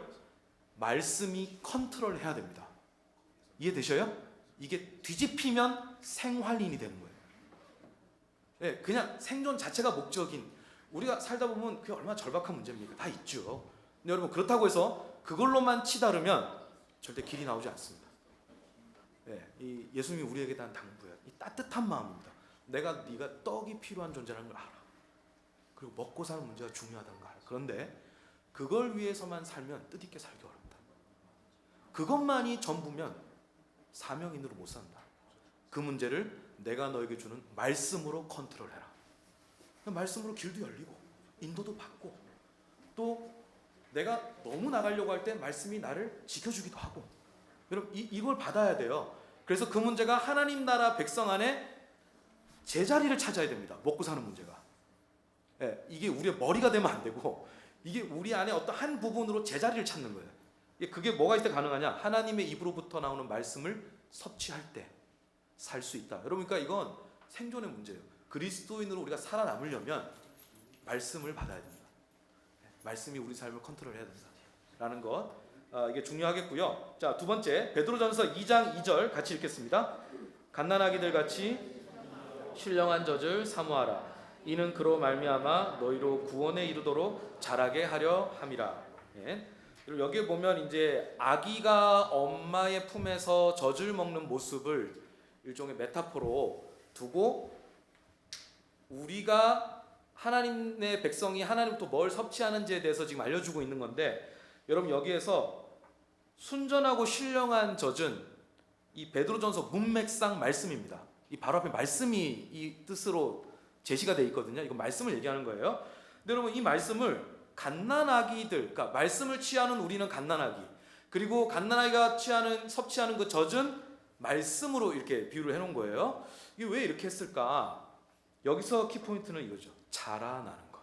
말씀이 컨트롤해야 됩니다. 이해되셔요? 이게 뒤집히면 생활인이 되는 거예요. 네, 그냥 생존 자체가 목적인, 우리가 살다 보면 그게 얼마나 절박한 문제입니까? 다 있죠. 근데 여러분 그렇다고 해서 그걸로만 치다르면 절대 길이 나오지 않습니다. 네, 이 예수님이 우리에게 단 당부예요. 이 따뜻한 마음입니다. 네가 떡이 필요한 존재라는 걸 알아. 그리고 먹고 사는 문제가 중요하다는 걸 알아. 그런데 그걸 위해서만 살면 뜻있게 살기 어렵다. 그것만이 전부면 사명인으로 못 산다. 그 문제를 내가 너에게 주는 말씀으로 컨트롤해라. 말씀으로 길도 열리고 인도도 받고 또 내가 너무 나가려고 할 때 말씀이 나를 지켜주기도 하고. 여러분 이걸 받아야 돼요. 그래서 그 문제가 하나님 나라 백성 안에 제자리를 찾아야 됩니다. 먹고 사는 문제가. 예, 이게 우리의 머리가 되면 안 되고 이게 우리 안에 어떤 한 부분으로 제자리를 찾는 거예요. 그게 뭐가 있을 때 가능하냐? 하나님의 입으로부터 나오는 말씀을 섭취할 때 살 수 있다. 여러분 그러니까 이건 생존의 문제예요. 그리스도인으로 우리가 살아남으려면 말씀을 받아야 됩니다. 말씀이 우리 삶을 컨트롤해야 된다 라는 것, 이게 중요하겠고요. 자, 두 번째 베드로전서 2장 2절 같이 읽겠습니다. 갓난아기들 같이 신령한 젖을 사모하라. 이는 그로 말미암아 너희로 구원에 이르도록 자라게 하려 함이라. 예. 그리고 여기에 보면 이제 아기가 엄마의 품에서 젖을 먹는 모습을 일종의 메타포로 두고 우리가 하나님의 백성이 하나님부터 뭘 섭취하는지에 대해서 지금 알려주고 있는 건데, 여러분 여기에서 순전하고 신령한 젖은 이 베드로전서 문맥상 말씀입니다. 이 바로 앞에 말씀이 이 뜻으로 제시가 되어 있거든요. 이건 말씀을 얘기하는 거예요. 근데 여러분 이 말씀을 갓난아기들, 그러니까 말씀을 취하는 우리는 갓난아기, 그리고 갓난아기가 섭취하는 그 젖은 말씀으로 이렇게 비유를 해놓은 거예요. 이게 왜 이렇게 했을까? 여기서 키포인트는 이거죠. 자라나는 것.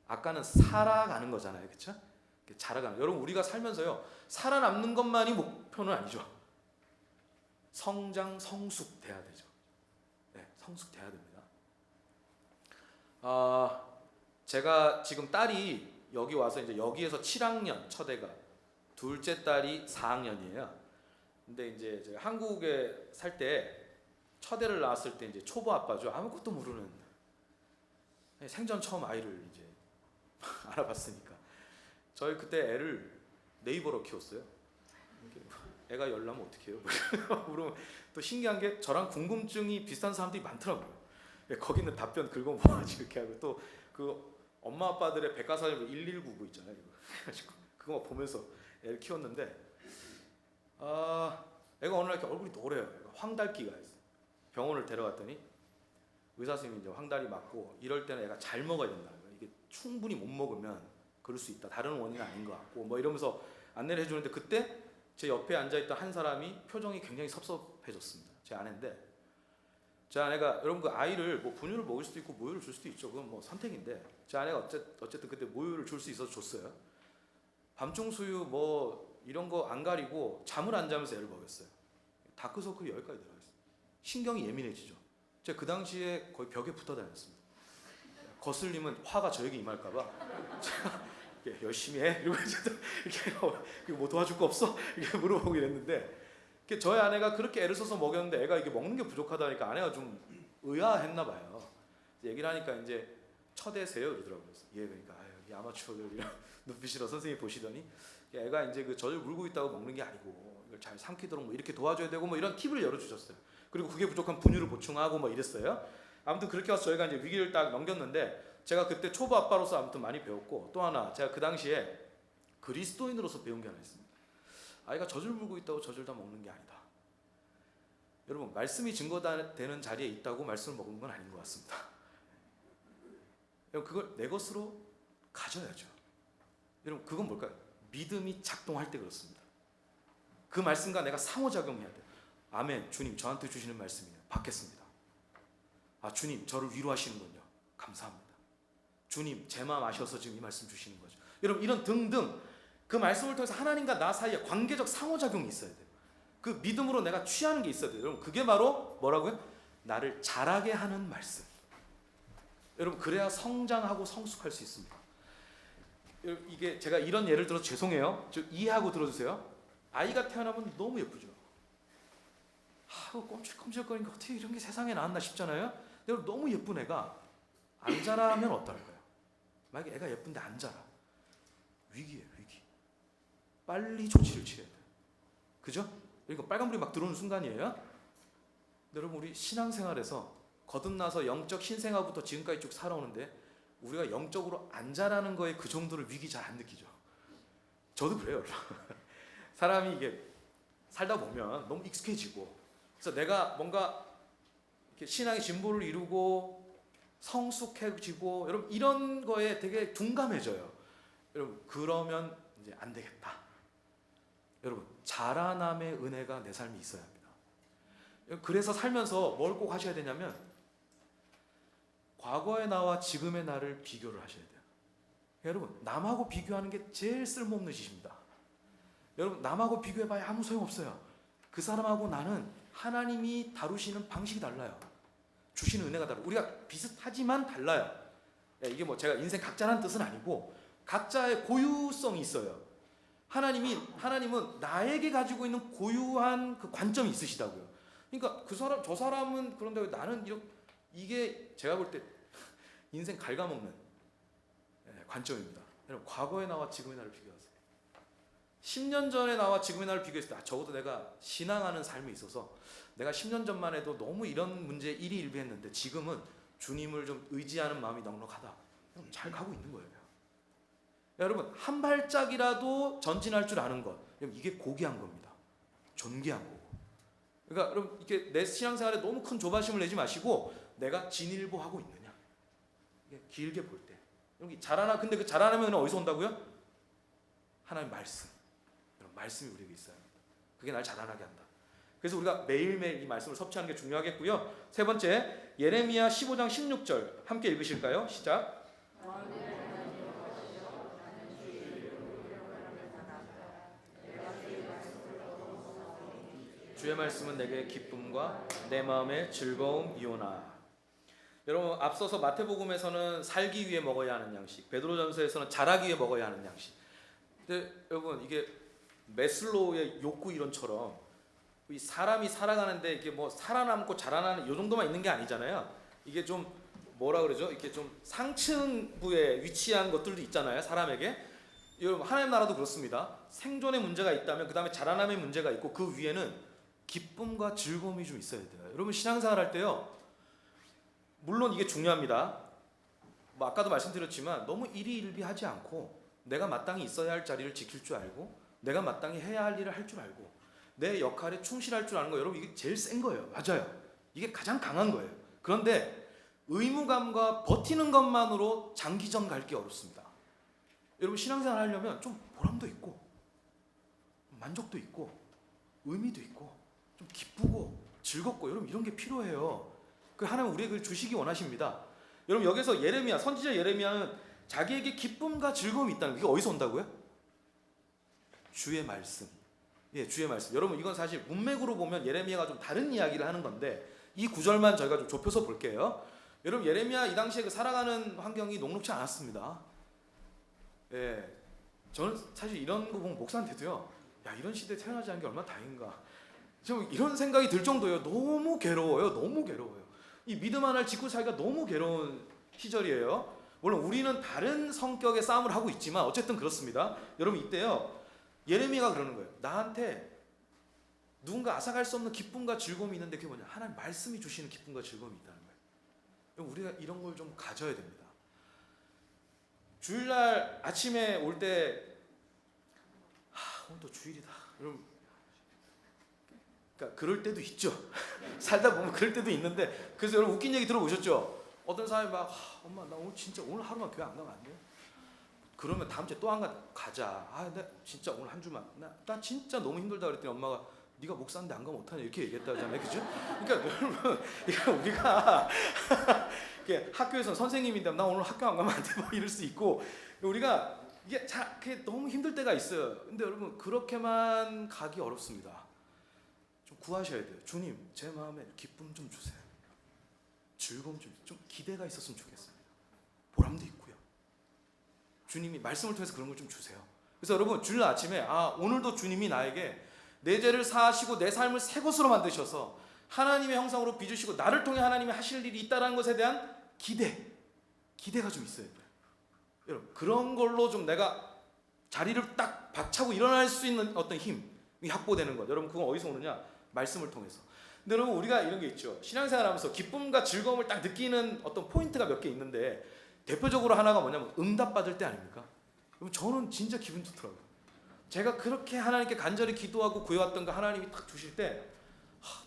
아까는 살아가는 거잖아요, 그렇죠? 자라가는. 여러분 우리가 살면서요, 살아남는 것만이 목표는 아니죠. 성장, 성숙돼야 되죠. 네, 성숙돼야 됩니다. 제가 지금 딸이 여기 와서 이제 여기에서 7학년 첫애가, 둘째 딸이 4학년이에요. 근데 이제 제가 한국에 살 때 첫애를 낳았을 때 이제 초보 아빠죠. 아무것도 모르는, 생전 처음 아이를 이제 알아봤으니까. 저희 그때 애를 네이버로 키웠어요. 애가 열나면 어떻게 해요? 물으면 또 신기한 게 저랑 궁금증이 비슷한 사람들이 많더라고요. 거기 있는 답변 긁어모아가지고 이렇게 하고, 또 그 엄마 아빠들의 백과사전 1199 있잖아요. 그래가지고 그거 보면서 애를 키웠는데, 애가 어느 날 이렇게 얼굴이 노래요. 황달기가 있어요. 병원을 데려갔더니 의사 선생님이 이제 황달이 맞고, 이럴 때는 애가 잘 먹어야 된다. 이게 충분히 못 먹으면 그럴 수 있다. 다른 원인은 아닌 것 같고, 뭐 이러면서 안내를 해주는데, 그때 제 옆에 앉아있던 한 사람이 표정이 굉장히 섭섭해졌습니다. 제 아내인데, 제 아내가, 여러분 그 아이를 뭐 분유를 먹을 수도 있고 모유를 줄 수도 있죠. 그건 뭐 선택인데, 제 아내가 어쨌든 그때 모유를 줄 수 있어서 줬어요. 밤중 수유 뭐 이런 거 안 가리고 잠을 안 자면서 애를 먹였어요. 다크서클이 여기까지 들어갔어요. 신경이 예민해지죠. 제가 그 당시에 거의 벽에 붙어 다녔습니다. 거슬리면 화가 저에게 임할까봐 열심히 해 이러고 이렇게 뭐 도와줄 거 없어? 이렇게 물어보고 이랬는데, 저희 아내가 그렇게 애를 써서 먹였는데 애가 이게 먹는 게 부족하다니까 아내가 좀 의아했나 봐요. 얘기를 하니까 이제 첫애세요 그러더라고요. 예, 그러니까 이 아마추어들 이런 눈빛으로 선생님이 보시더니, 애가 이제 그 젖을 물고 있다고 먹는 게 아니고 이걸 잘 삼키도록 뭐 이렇게 도와줘야 되고 뭐 이런 팁을 열어주셨어요. 그리고 그게 부족한 분유를 보충하고 뭐 이랬어요. 아무튼 그렇게 해서 저희가 이제 위기를 딱 넘겼는데, 제가 그때 초보 아빠로서 아무튼 많이 배웠고, 또 하나 제가 그 당시에 그리스도인으로서 배운 게 하나 있습니다. 아이가 젖을 물고 있다고 젖을 다 먹는 게 아니다. 여러분 말씀이 증거되는 자리에 있다고 말씀을 먹는 건 아닌 것 같습니다. 여러분 그걸 내 것으로 가져야죠. 여러분 그건 뭘까요? 믿음이 작동할 때 그렇습니다. 그 말씀과 내가 상호작용해야 돼요. 아멘. 주님 저한테 주시는 말씀이에요. 받겠습니다. 주님 저를 위로하시는군요. 감사합니다. 주님 제 마음 아셔서 지금 이 말씀 주시는 거죠. 여러분 이런 등등 그 말씀을 통해서 하나님과 나 사이에 관계적 상호작용이 있어야 돼요. 그 믿음으로 내가 취하는 게 있어야 돼요. 여러분 그게 바로 뭐라고요? 나를 자라게 하는 말씀. 여러분 그래야 성장하고 성숙할 수 있습니다. 이게 제가 이런 예를 들어서 죄송해요. 이해하고 들어주세요. 아이가 태어나면 너무 예쁘죠. 꼼찔꼼찔거리니까 어떻게 이런 게 세상에 나왔나 싶잖아요. 여러분 너무 예쁜 애가 안 자라면 어떨까요? 만약에 애가 예쁜데 안 자라, 위기예요. 위기. 빨리 조치를 취해야 돼요. 그죠? 그러니까 빨간불이 막 들어오는 순간이에요. 여러분 우리 신앙생활에서 거듭나서 영적 신생아부터 지금까지 쭉 살아오는데, 우리가 영적으로 안 자라는 거에 그 정도로 위기 잘 안 느끼죠. 저도 그래요. 사람이 이게 살다 보면 너무 익숙해지고, 그래서 내가 뭔가 이렇게 신앙의 진보를 이루고 성숙해지고, 여러분 이런 거에 되게 둔감해져요. 여러분 그러면 이제 안 되겠다. 여러분 자라남의 은혜가 내 삶에 있어야 합니다. 그래서 살면서 뭘 꼭 하셔야 되냐면, 과거의 나와 지금의 나를 비교를 하셔야 돼요. 여러분 남하고 비교하는 게 제일 쓸모없는 짓입니다. 여러분 남하고 비교해봐야 아무 소용없어요. 그 사람하고 나는 하나님이 다루시는 방식이 달라요. 주시는 은혜가 달라요. 우리가 비슷하지만 달라요. 이게 뭐 제가 인생 각자라는 뜻은 아니고 각자의 고유성이 있어요. 하나님은 나에게 가지고 있는 고유한 그 관점이 있으시다고요. 그러니까 저 사람은 그런데 왜 나는 이게 제가 볼 때 인생 갉아먹는 관점입니다. 여러분 과거의 나와 지금의 나를 비교하세요. 10년 전의 나와 지금의 나를 비교했을 때 적어도 내가 신앙하는 삶이 있어서 내가 10년 전만 해도 너무 이런 문제에 일희일비했는데, 지금은 주님을 좀 의지하는 마음이 넉넉하다. 여러분 잘 가고 있는 거예요. 여러분 한 발짝이라도 전진할 줄 아는 것, 여러분 이게 고귀한 겁니다. 존귀한 거고. 그러니까 여러분 이게 내 신앙생활에 너무 큰 조바심을 내지 마시고 내가 진일보하고 있느냐. 이게 길게 볼 때. 여기 자라나 근데 그 자라나면 어디서 온다고요? 하나님 말씀. 여러분 말씀이 우리에게 있어야 합니다. 그게 날 자라나게 한다. 그래서 우리가 매일매일 이 말씀을 섭취하는 게 중요하겠고요. 세 번째, 예레미야 15장 16절 함께 읽으실까요? 시작. 주의 말씀은 내게 기쁨과 내 마음의 즐거움이오나. 여러분 앞서서 마태복음에서는 살기 위해 먹어야 하는 양식, 베드로전서에서는 자라기 위해 먹어야 하는 양식. 근데 여러분 이게 매슬로우의 욕구 이론처럼 이 사람이 살아가는데 이게 뭐 살아남고 자라나는 이 정도만 있는 게 아니잖아요. 이게 좀 뭐라 그러죠? 이렇게 좀 상층부에 위치한 것들도 있잖아요. 사람에게. 여러분 하나님 나라도 그렇습니다. 생존의 문제가 있다면 그 다음에 자라남의 문제가 있고 그 위에는 기쁨과 즐거움이 좀 있어야 돼요. 여러분 신앙생활 할 때요. 물론 이게 중요합니다. 뭐 아까도 말씀드렸지만 너무 일희일비하지 않고 내가 마땅히 있어야 할 자리를 지킬 줄 알고 내가 마땅히 해야 할 일을 할 줄 알고 내 역할에 충실할 줄 아는 거, 여러분 이게 제일 센 거예요. 맞아요. 이게 가장 강한 거예요. 그런데 의무감과 버티는 것만으로 장기전 갈 게 어렵습니다. 여러분 신앙생활 하려면 좀 보람도 있고 만족도 있고 의미도 있고 좀 기쁘고 즐겁고 여러분 이런 게 필요해요. 그 하나님 우리에게 주시기 원하십니다. 여러분 여기서 예레미야, 선지자 예레미야는 자기에게 기쁨과 즐거움이 있다는 게 어디서 온다고요? 주의 말씀. 예, 주의 말씀. 여러분 이건 사실 문맥으로 보면 예레미야가 좀 다른 이야기를 하는 건데 이 구절만 저희가 좀 좁혀서 볼게요. 여러분 예레미야 이 당시에 그 살아가는 환경이 녹록지 않았습니다. 예, 저는 사실 이런 거 보면 목사한테도요. 야 이런 시대에 태어나지 않은 게 얼마나 다행인가. 좀 이런 생각이 들 정도예요. 너무 괴로워요. 너무 괴로워요. 이 믿음 하나를 짓고 살기가 너무 괴로운 시절이에요. 물론 우리는 다른 성격의 싸움을 하고 있지만 어쨌든 그렇습니다. 여러분 이때요. 예레미야가 그러는 거예요. 나한테 누군가 앗아갈 수 없는 기쁨과 즐거움이 있는데 그게 뭐냐? 하나님 말씀이 주시는 기쁨과 즐거움이 있다는 거예요. 우리가 이런 걸 좀 가져야 됩니다. 주일날 아침에 올 때 오늘 또 주일이다. 여러분 그러니까 그럴 때도 있죠. 살다 보면 그럴 때도 있는데 그래서 여러분 웃긴 얘기 들어보셨죠? 어떤 사람이 막 엄마 나 오늘 진짜 오늘 하루만 교회 안 가면 안 돼요? 그러면 다음 주에 또 안 가자. 나 진짜 오늘 한 주만 나 진짜 너무 힘들다 그랬더니 엄마가 네가 목사인데 안 가면 어떡하냐 이렇게 얘기했다잖아요. 그죠? 그러니까 여러분 우리가 학교에서 선생님인데 나 오늘 학교 안 가면 안 돼 뭐 이럴 수 있고 우리가 이게 그게 너무 힘들 때가 있어요. 근데 여러분 그렇게만 가기 어렵습니다. 좀 구하셔야 돼요. 주님 제 마음에 기쁨 좀 주세요. 즐거움 좀 기대가 있었으면 좋겠습니다. 보람도 있고요. 주님이 말씀을 통해서 그런 걸 좀 주세요. 그래서 여러분 주일 아침에 오늘도 주님이 나에게 내 죄를 사하시고 내 삶을 새 것으로 만드셔서 하나님의 형상으로 빚으시고 나를 통해 하나님이 하실 일이 있다는 것에 대한 기대가 좀 있어야 돼요. 여러분 그런 걸로 좀 내가 자리를 딱 박차고 일어날 수 있는 어떤 힘이 확보되는 것. 여러분 그건 어디서 오느냐? 말씀을 통해서. 근데 여러분 우리가 이런 게 있죠. 신앙생활 하면서 기쁨과 즐거움을 딱 느끼는 어떤 포인트가 몇 개 있는데 대표적으로 하나가 뭐냐면 응답받을 때 아닙니까? 여러분 저는 진짜 기분 좋더라고요. 제가 그렇게 하나님께 간절히 기도하고 구해왔던 거 하나님이 딱 주실 때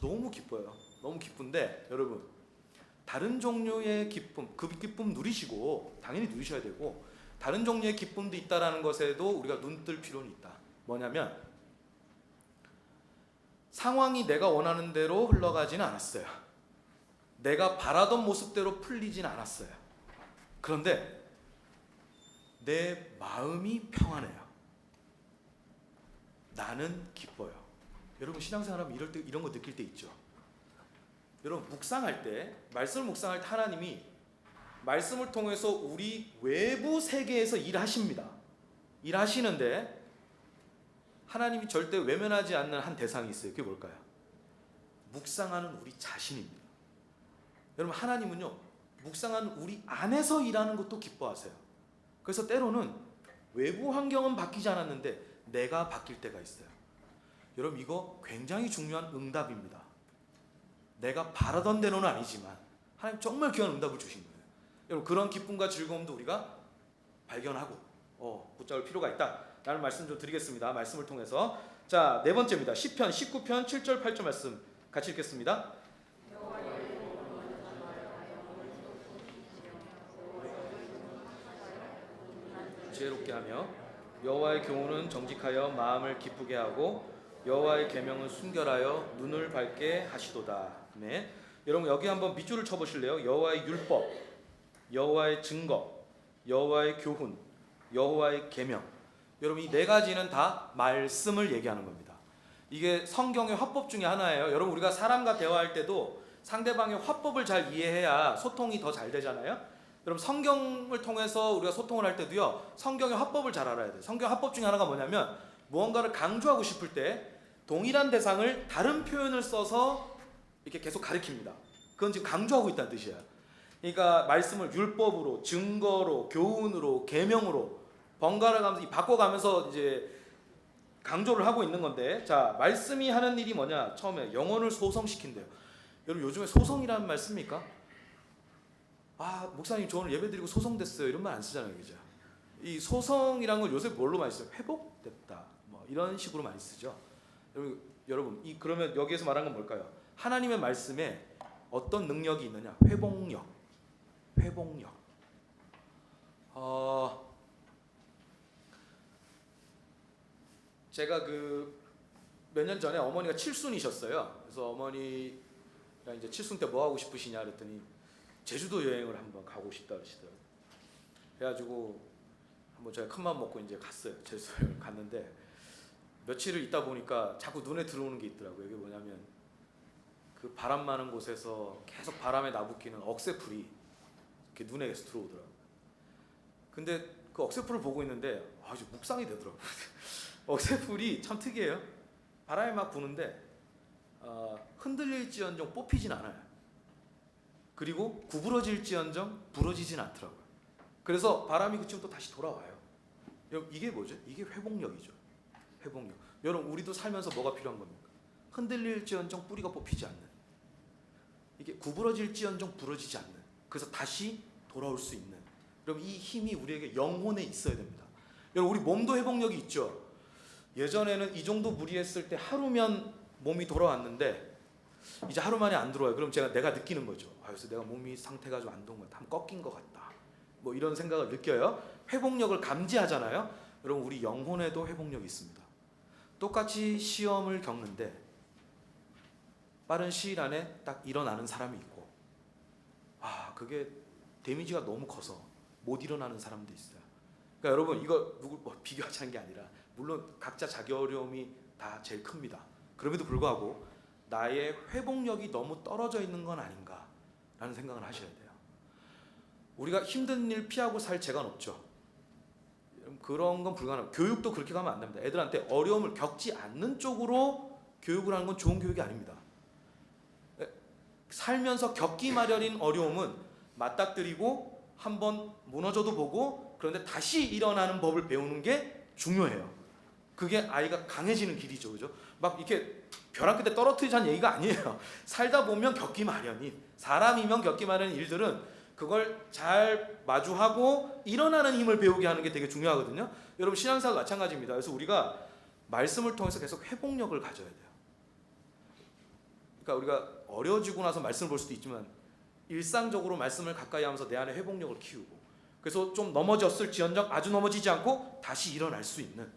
너무 기뻐요. 너무 기쁜데 여러분 다른 종류의 기쁨, 그 기쁨 누리시고 당연히 누리셔야 되고 다른 종류의 기쁨도 있다라는 것에도 우리가 눈뜰 필요는 있다. 뭐냐면 상황이 내가 원하는 대로 흘러가지는 않았어요. 내가 바라던 모습대로 풀리진 않았어요. 그런데 내 마음이 평안해요. 나는 기뻐요. 여러분 신앙생활하면 이럴 때 이런 거 느낄 때 있죠. 여러분 묵상할 때 말씀을 묵상할 때 하나님이 말씀을 통해서 우리 외부 세계에서 일하십니다. 일하시는데 하나님이 절대 외면하지 않는 한 대상이 있어요. 그게 뭘까요? 묵상하는 우리 자신입니다. 여러분 하나님은요 묵상하는 우리 안에서 일하는 것도 기뻐하세요. 그래서 때로는 외부 환경은 바뀌지 않았는데 내가 바뀔 때가 있어요. 여러분 이거 굉장히 중요한 응답입니다. 내가 바라던 대로는 아니지만 하나님 정말 귀한 응답을 주신 거예요. 여러분 그런 기쁨과 즐거움도 우리가 발견하고 붙잡을 필요가 있다라는 말씀 좀 드리겠습니다. 말씀을 통해서. 자, 네 번째입니다. 시편 19편 7절 8절 말씀 같이 읽겠습니다. 지혜롭게 하며 여호와의 교훈은 정직하여 마음을 기쁘게 하고 여호와의 계명은 순결하여 눈을 밝게 하시도다. 네. 여러분 여기 한번 밑줄을 쳐보실래요? 여호와의 율법, 여호와의 증거, 여호와의 교훈, 여호와의 계명. 여러분 이 네 가지는 다 말씀을 얘기하는 겁니다. 이게 성경의 화법 중에 하나예요. 여러분 우리가 사람과 대화할 때도 상대방의 화법을 잘 이해해야 소통이 더 잘 되잖아요. 여러분 성경을 통해서 우리가 소통을 할 때도요, 성경의 화법을 잘 알아야 돼요. 성경 화법 중에 하나가 뭐냐면 무언가를 강조하고 싶을 때 동일한 대상을 다른 표현을 써서 이렇게 계속 가리킵니다. 그건 지금 강조하고 있다는 뜻이에요. 그러니까 말씀을 율법으로, 증거로, 교훈으로, 계명으로 번갈아 가면서 바꿔가면서 이제 강조를 하고 있는 건데, 자, 말씀이 하는 일이 뭐냐? 처음에 영혼을 소성시킨대요. 여러분 요즘에 소성이라는 말 씁니까? 아, 목사님 저 오늘 예배드리고 소성됐어요. 이런 말 안 쓰잖아요, 그죠? 이 소성이라는 걸 요새 뭘로 많이 써요? 회복됐다. 뭐 이런 식으로 많이 쓰죠. 여러분 이 그러면 여기에서 말하는 건 뭘까요? 하나님의 말씀에 어떤 능력이 있느냐? 회복력. 회복력. 제가 그 몇 년 전에 어머니가 칠순이셨어요. 그래서 어머니가 이제 칠순 때 뭐 하고 싶으시냐 그랬더니 제주도 여행을 한번 가고 싶다 그러시더라고요. 그래가지고 한번 제가 큰맘 먹고 이제 갔어요. 제주도 여행 갔는데 며칠을 있다 보니까 자꾸 눈에 들어오는 게 있더라고요. 이게 뭐냐면 그 바람 많은 곳에서 계속 바람에 나부끼는 억새풀이 이렇게 눈에 계속 들어오더라고요. 근데 그 억새풀을 보고 있는데 아주 묵상이 되더라고요. 억새풀이 참 특이해요. 바람이 막 부는데 흔들릴지언정 뽑히진 않아요. 그리고 구부러질지언정 부러지진 않더라고요. 그래서 바람이 그치면 또 다시 돌아와요. 여러분 이게 뭐죠? 이게 회복력이죠. 회복력. 여러분 우리도 살면서 뭐가 필요한 겁니까? 흔들릴지언정 뿌리가 뽑히지 않는, 이게 구부러질지언정 부러지지 않는, 그래서 다시 돌아올 수 있는, 여러분 이 힘이 우리에게 영혼에 있어야 됩니다. 여러분 우리 몸도 회복력이 있죠. 예전에는 이 정도 무리했을 때 하루면 몸이 돌아왔는데 이제 하루 만에 안 들어와요. 그럼 내가 느끼는 거죠. 그래서 내가 몸이 상태가 좀 안 좋은 것 같다, 꺾인 것 같다, 뭐 이런 생각을 느껴요. 회복력을 감지하잖아요. 여러분 우리 영혼에도 회복력이 있습니다. 똑같이 시험을 겪는데 빠른 시일 안에 딱 일어나는 사람이 있고, 그게 데미지가 너무 커서 못 일어나는 사람도 있어요. 그러니까 여러분 이거 누구 비교하자는 게 아니라 물론 각자 자기 어려움이 다 제일 큽니다. 그럼에도 불구하고 나의 회복력이 너무 떨어져 있는 건 아닌가라는 생각을 하셔야 돼요. 우리가 힘든 일 피하고 살 재간 없죠. 그런 건 불가능해요. 교육도 그렇게 가면 안 됩니다. 애들한테 어려움을 겪지 않는 쪽으로 교육을 하는 건 좋은 교육이 아닙니다. 살면서 겪기 마련인 어려움은 맞닥뜨리고 한번 무너져도 보고, 그런데 다시 일어나는 법을 배우는 게 중요해요. 그게 아이가 강해지는 길이죠, 그죠? 막 이렇게 벼랑 끝에 떨어뜨리자는 얘기가 아니에요. 살다 보면 겪기 마련인, 사람이면 겪기 마련인 일들은 그걸 잘 마주하고 일어나는 힘을 배우게 하는 게 되게 중요하거든요. 여러분 신앙생활 마찬가지입니다. 그래서 우리가 말씀을 통해서 계속 회복력을 가져야 돼요. 그러니까 우리가 어려워지고 나서 말씀을 볼 수도 있지만 일상적으로 말씀을 가까이 하면서 내 안에 회복력을 키우고, 그래서 좀 넘어졌을지언정 아주 넘어지지 않고 다시 일어날 수 있는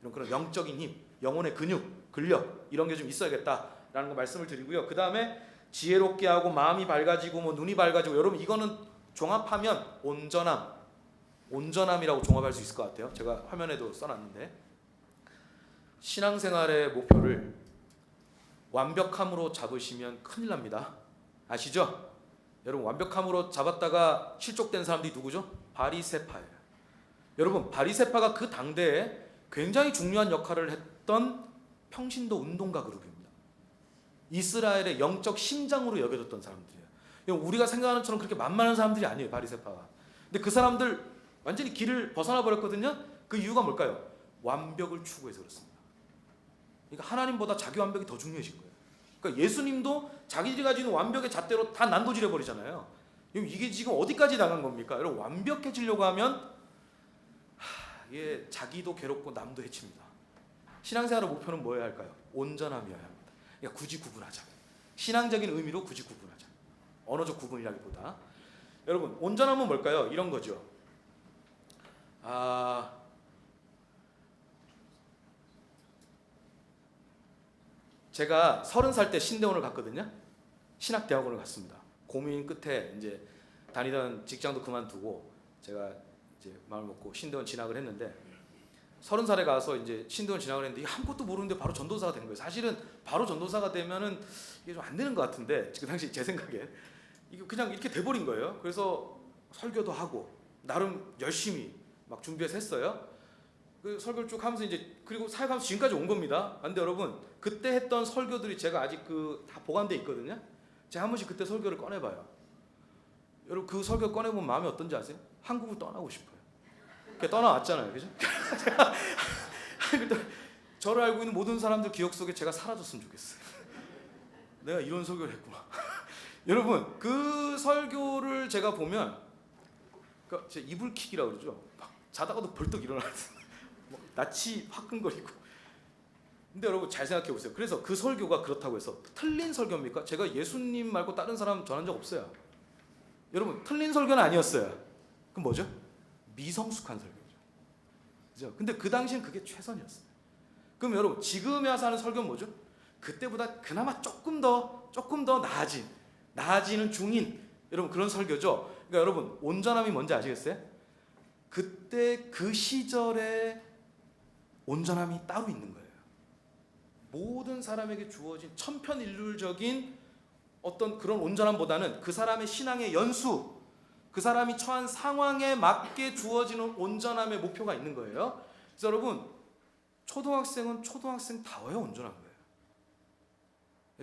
이런 그런 영적인 힘, 영혼의 근육, 근력 이런 게 좀 있어야겠다라는 거 말씀을 드리고요. 그 다음에 지혜롭게 하고 마음이 밝아지고 뭐 눈이 밝아지고, 여러분 이거는 종합하면 온전함이라고 종합할 수 있을 것 같아요. 제가 화면에도 써놨는데 신앙생활의 목표를 완벽함으로 잡으시면 큰일 납니다. 아시죠? 여러분 완벽함으로 잡았다가 실족된 사람들이 누구죠? 바리새파예요. 여러분 바리새파가 그 당대에 굉장히 중요한 역할을 했던 평신도 운동가 그룹입니다. 이스라엘의 영적 심장으로 여겨졌던 사람들이에요. 우리가 생각하는 것처럼 그렇게 만만한 사람들이 아니에요, 바리새파가. 근데 그 사람들 완전히 길을 벗어나 버렸거든요. 그 이유가 뭘까요? 완벽을 추구해서 그렇습니다. 그러니까 하나님보다 자기 완벽이 더 중요해진 거예요. 그러니까 예수님도 자기들이 가지는 완벽의 잣대로 다 난도질해 버리잖아요. 이게 지금 어디까지 나간 겁니까? 여러분, 완벽해지려고 하면 이게 자기도 괴롭고 남도 해칩니다. 신앙생활의 목표는 뭐여야 할까요? 온전함이어야 합니다. 그러니까 굳이 구분하자. 신앙적인 의미로 굳이 구분하자. 언어적 구분이라기보다. 여러분, 온전함은 뭘까요? 이런 거죠. 제가 30살 때 신대원을 갔거든요. 신학대학원을 갔습니다. 고민 끝에 이제 다니던 직장도 그만두고 제가 이제 마음을 먹고 신대원 진학을 했는데 30살에 가서 이제 신대원 진학을 했는데 아무것도 모르는데 바로 전도사가 된 거예요. 사실은 바로 전도사가 되면은 이게 좀 안 되는 것 같은데 그 당시 제 생각에 이게 그냥 이렇게 돼버린 거예요. 그래서 설교도 하고 나름 열심히 막 준비해서 했어요. 그 설교를 쭉 하면서 이제 그리고 사역하면서 지금까지 온 겁니다. 근데 여러분, 그때 했던 설교들이 제가 아직 다 보관돼 있거든요. 제가 한 번씩 그때 설교를 꺼내봐요. 여러분, 그 설교 꺼내보면 마음이 어떤지 아세요? 한국을 떠나고 싶어요. 떠나왔잖아요, 그죠? 저를 알고 있는 모든 사람들 기억 속에 제가 사라졌으면 좋겠어요. 내가 이런 설교를 했구나. 여러분, 그 설교를 제가 보면 제 이불킥이라고 그러죠. 막 자다가도 벌떡 일어나서 낯이 화끈거리고. 근데 여러분, 잘 생각해 보세요. 그래서 그 설교가 그렇다고 해서 틀린 설교입니까? 제가 예수님 말고 다른 사람 전한 적 없어요. 여러분, 틀린 설교는 아니었어요. 그럼 뭐죠? 미성숙한 설교죠. 그죠? 근데 그 당시엔 그게 최선이었어요. 그럼 여러분, 지금에 와서 하는 설교는 뭐죠? 그때보다 그나마 조금 더 나아지는 중인 여러분 그런 설교죠. 그러니까 여러분, 온전함이 뭔지 아시겠어요? 그때 그 시절에 온전함이 따로 있는 거예요. 모든 사람에게 주어진 천편일률적인 어떤 그런 온전함보다는 그 사람의 신앙의 연수, 그 사람이 처한 상황에 맞게 주어지는 온전함의 목표가 있는 거예요. 그래서 여러분, 초등학생은 초등학생다워야 온전한 거예요.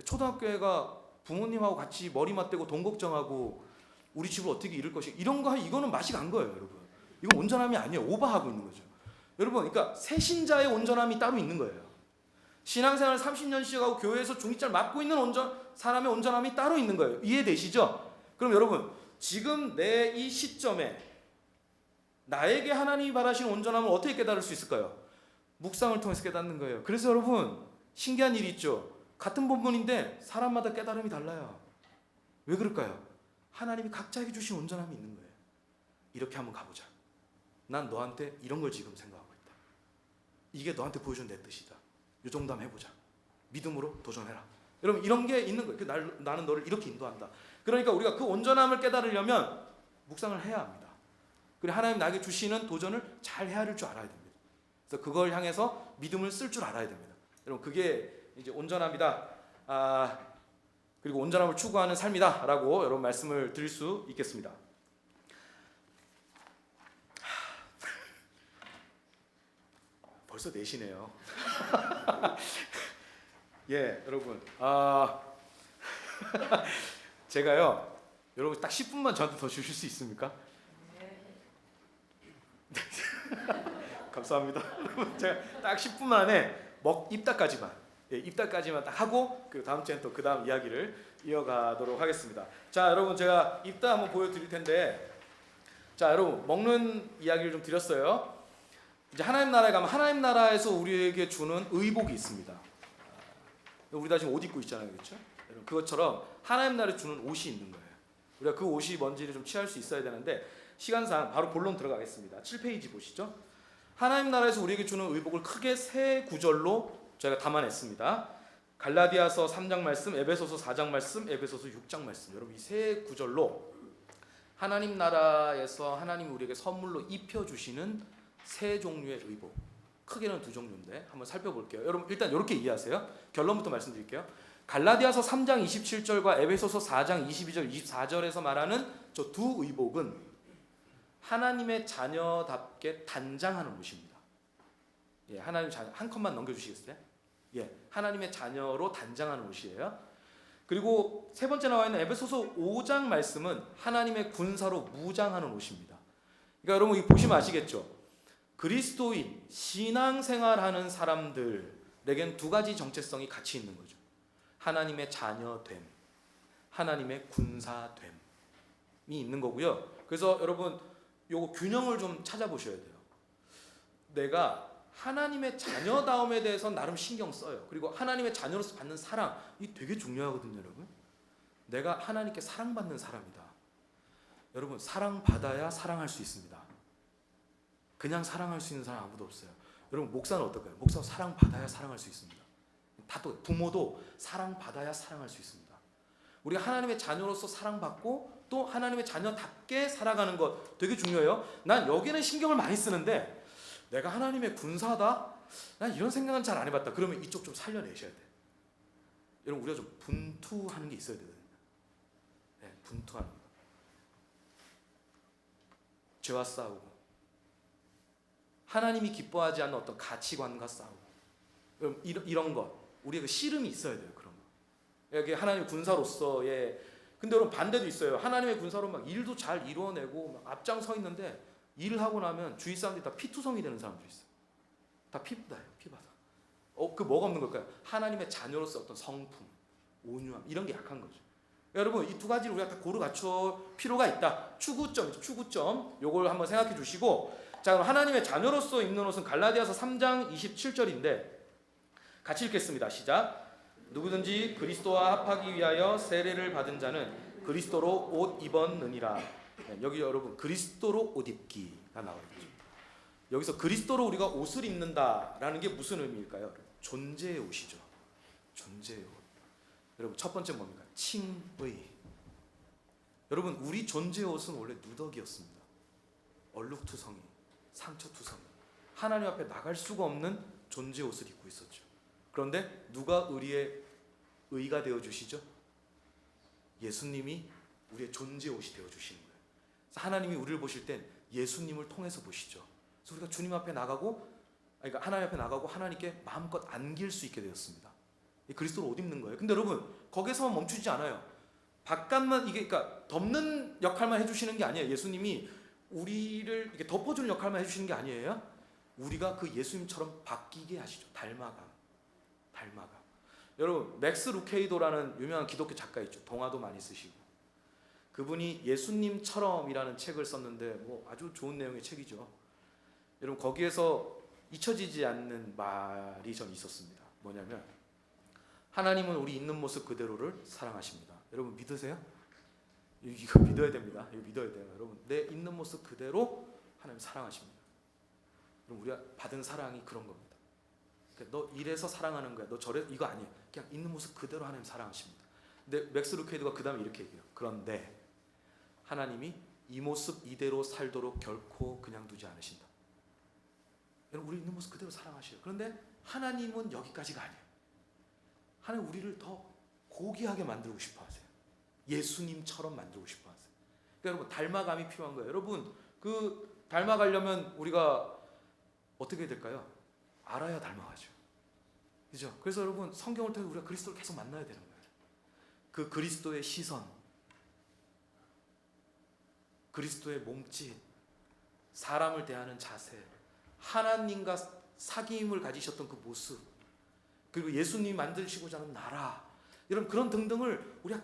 초등학교애가 부모님하고 같이 머리 맞대고 돈 걱정하고 우리 집을 어떻게 이룰 것이 이런 거 이거는 맛이 간 거예요, 여러분. 이건 온전함이 아니에요. 오버하고 있는 거죠. 여러분, 그러니까 새신자의 온전함이 따로 있는 거예요. 신앙생활 30년씩 하고 교회에서 중직자를 맡고 있는 사람의 온전함이 따로 있는 거예요. 이해되시죠? 그럼 여러분, 지금 내 이 시점에 나에게 하나님이 바라시는 온전함을 어떻게 깨달을 수 있을까요? 묵상을 통해서 깨닫는 거예요. 그래서 여러분, 신기한 일이 있죠. 같은 본문인데 사람마다 깨달음이 달라요. 왜 그럴까요? 하나님이 각자에게 주신 온전함이 있는 거예요. 이렇게 한번 가보자. 난 너한테 이런 걸 지금 생각하고 있다. 이게 너한테 보여준 내 뜻이다. 이 정도 한번 해보자. 믿음으로 도전해라. 여러분, 이런 게 있는 거예요. 나는 너를 이렇게 인도한다. 그러니까 우리가 그 온전함을 깨달으려면 묵상을 해야 합니다. 그리고 하나님 나에게 주시는 도전을 잘 헤아릴 줄 알아야 됩니다. 그래서 그걸 향해서 믿음을 쓸 줄 알아야 됩니다. 여러분, 그게 이제 온전함이다. 그리고 온전함을 추구하는 삶이다라고 여러분 말씀을 드릴 수 있겠습니다. 벌써 4시네요. 예, 여러분. 제가요, 여러분 딱 10분만 저한테 더 주실 수 있습니까? 감사합니다. 제가 딱 10분 만에 입다까지만 딱 하고 그 다음 주엔 또 그 다음 이야기를 이어가도록 하겠습니다. 자, 여러분, 제가 입다 한번 보여드릴 텐데, 자, 여러분, 먹는 이야기를 좀 드렸어요. 이제 하나님 나라에 가면 하나님 나라에서 우리에게 주는 의복이 있습니다. 우리 다 지금 옷 입고 있잖아요, 그렇죠? 그것처럼 하나님 나라에 주는 옷이 있는 거예요. 우리가 그 옷이 뭔지를 좀 취할 수 있어야 되는데 시간상 바로 본론 들어가겠습니다. 7페이지 보시죠. 하나님 나라에서 우리에게 주는 의복을 크게 3구절로 제가 담아냈습니다. 갈라디아서 3장 말씀, 에베소서 4장 말씀, 에베소서 6장 말씀. 여러분, 이 3구절로 하나님 나라에서 하나님이 우리에게 선물로 입혀주시는 3종류의 의복. 크게는 2종류인데 한번 살펴볼게요. 여러분, 일단 이렇게 이해하세요. 결론부터 말씀드릴게요. 갈라디아서 3장 27절과 에베소서 4장 22절, 24절에서 말하는 저 2 의복은 하나님의 자녀답게 단장하는 옷입니다. 예, 하나님 자녀, 한 컷만 넘겨주시겠어요? 예, 하나님의 자녀로 단장하는 옷이에요. 그리고 세 번째 나와 있는 에베소서 5장 말씀은 하나님의 군사로 무장하는 옷입니다. 그러니까 여러분, 이 보시면 아시겠죠? 그리스도인, 신앙생활하는 사람들에겐 2가지 정체성이 같이 있는 거죠. 하나님의 자녀됨, 하나님의 군사됨이 있는 거고요. 그래서 여러분 요거 균형을 좀 찾아보셔야 돼요. 내가 하나님의 자녀다움에 대해서 나름 신경 써요. 그리고 하나님의 자녀로서 받는 사랑, 이 되게 중요하거든요, 여러분. 내가 하나님께 사랑받는 사람이다. 여러분, 사랑받아야 사랑할 수 있습니다. 그냥 사랑할 수 있는 사람 아무도 없어요. 여러분, 목사는 어떨까요? 목사는 사랑받아야 사랑할 수 있습니다. 다 또 부모도 사랑받아야 사랑할 수 있습니다. 우리가 하나님의 자녀로서 사랑받고 또 하나님의 자녀답게 살아가는 것 되게 중요해요. 난 여기는 신경을 많이 쓰는데 내가 하나님의 군사다? 난 이런 생각은 잘 안 해봤다. 그러면 이쪽 좀 살려내셔야 돼. 여러분, 우리가 좀 분투하는 게 있어야 되거든요. 네, 분투하는 거. 죄와 싸우고 하나님이 기뻐하지 않는 어떤 가치관과 싸우고 여러분, 이런 것 우리가 그 씨름이 있어야 돼요. 그런 거. 여기 하나님의 군사로서의 근데 여러분 반대도 있어요. 하나님의 군사로 막 일도 잘 이루어내고 막 앞장서 있는데 일을 하고 나면 주위 사람들이 다 피투성이 되는 사람도 있어요. 다 피부다예요. 피받아. 그 뭐가 없는 걸까요? 하나님의 자녀로서 어떤 성품, 온유함 이런 게 약한 거죠. 여러분 이 두 가지를 우리가 다 고루 갖출 필요가 있다. 추구점이죠. 추구점. 요걸 한번 생각해 주시고 자 그럼 하나님의 자녀로서 입는 옷은 갈라디아서 3장 27절인데 같이 읽겠습니다. 시작. 누구든지 그리스도와 합하기 위하여 세례를 받은 자는 그리스도로 옷 입었느니라. 여기 여러분 그리스도로 옷 입기가 나와 있죠. 여기서 그리스도로 우리가 옷을 입는다라는 게 무슨 의미일까요? 존재의 옷이죠. 존재의 옷. 여러분 첫 번째 뭡니까? 칭의. 여러분 우리 존재의 옷은 원래 누더기였습니다. 얼룩투성이, 상처투성이. 하나님 앞에 나갈 수가 없는 존재의 옷을 입고 있었죠. 그런데 누가 우리의 의가 되어주시죠? 예수님이 우리의 존재의 옷이 되어주시는 거예요. 그래서 하나님이 우리를 보실 땐 예수님을 통해서 보시죠. 그래서 우리가 주님 앞에 나가고 그러니까 하나님 앞에 나가고 하나님께 마음껏 안길 수 있게 되었습니다. 그리스도로 옷 입는 거예요. 근데 여러분 거기서만 멈추지 않아요. 바깥만 이게 그러니까 덮는 역할만 해주시는 게 아니에요. 예수님이 우리를 이렇게 덮어주는 역할만 해주시는 게 아니에요. 우리가 그 예수님처럼 바뀌게 하시죠. 닮아가. 여러분 맥스 루케이도라는 유명한 기독교 작가 있죠. 동화도 많이 쓰시고 그분이 예수님처럼이라는 책을 썼는데 뭐 아주 좋은 내용의 책이죠. 여러분 거기에서 잊혀지지 않는 말이 전 있었습니다. 뭐냐면 하나님은 우리 있는 모습 그대로를 사랑하십니다. 여러분 믿으세요? 이거 믿어야 됩니다. 이거 믿어야 돼요. 여러분 내 있는 모습 그대로 하나님 사랑하십니다. 그럼 우리가 받은 사랑이 그런 겁니다. 너 이래서 사랑하는 거야. 너 저래 이거 아니야. 그냥 있는 모습 그대로 하나님 사랑하십니다. 근데 맥스 루케이드가 그 다음에 이렇게 얘기해요. 그런데 하나님이 이 모습 이대로 살도록 결코 그냥 두지 않으신다. 여러분 우리 있는 모습 그대로 사랑하셔요. 그런데 하나님은 여기까지가 아니에요. 하나님 우리를 더 고귀하게 만들고 싶어 하세요. 예수님처럼 만들고 싶어 하세요. 그러니까 여러분 닮아감이 필요한 거예요. 여러분 그 닮아가려면 우리가 어떻게 해야 될까요? 알아야 닮아가죠. 그죠? 그래서 여러분 성경을 통해 우리가 그리스도를 계속 만나야 되는 거예요. 그 그리스도의 시선, 그리스도의 몸짓, 사람을 대하는 자세, 하나님과 사귐을 가지셨던 그 모습, 그리고 예수님이 만드시고자 하는 나라, 여러분 그런 등등을 우리가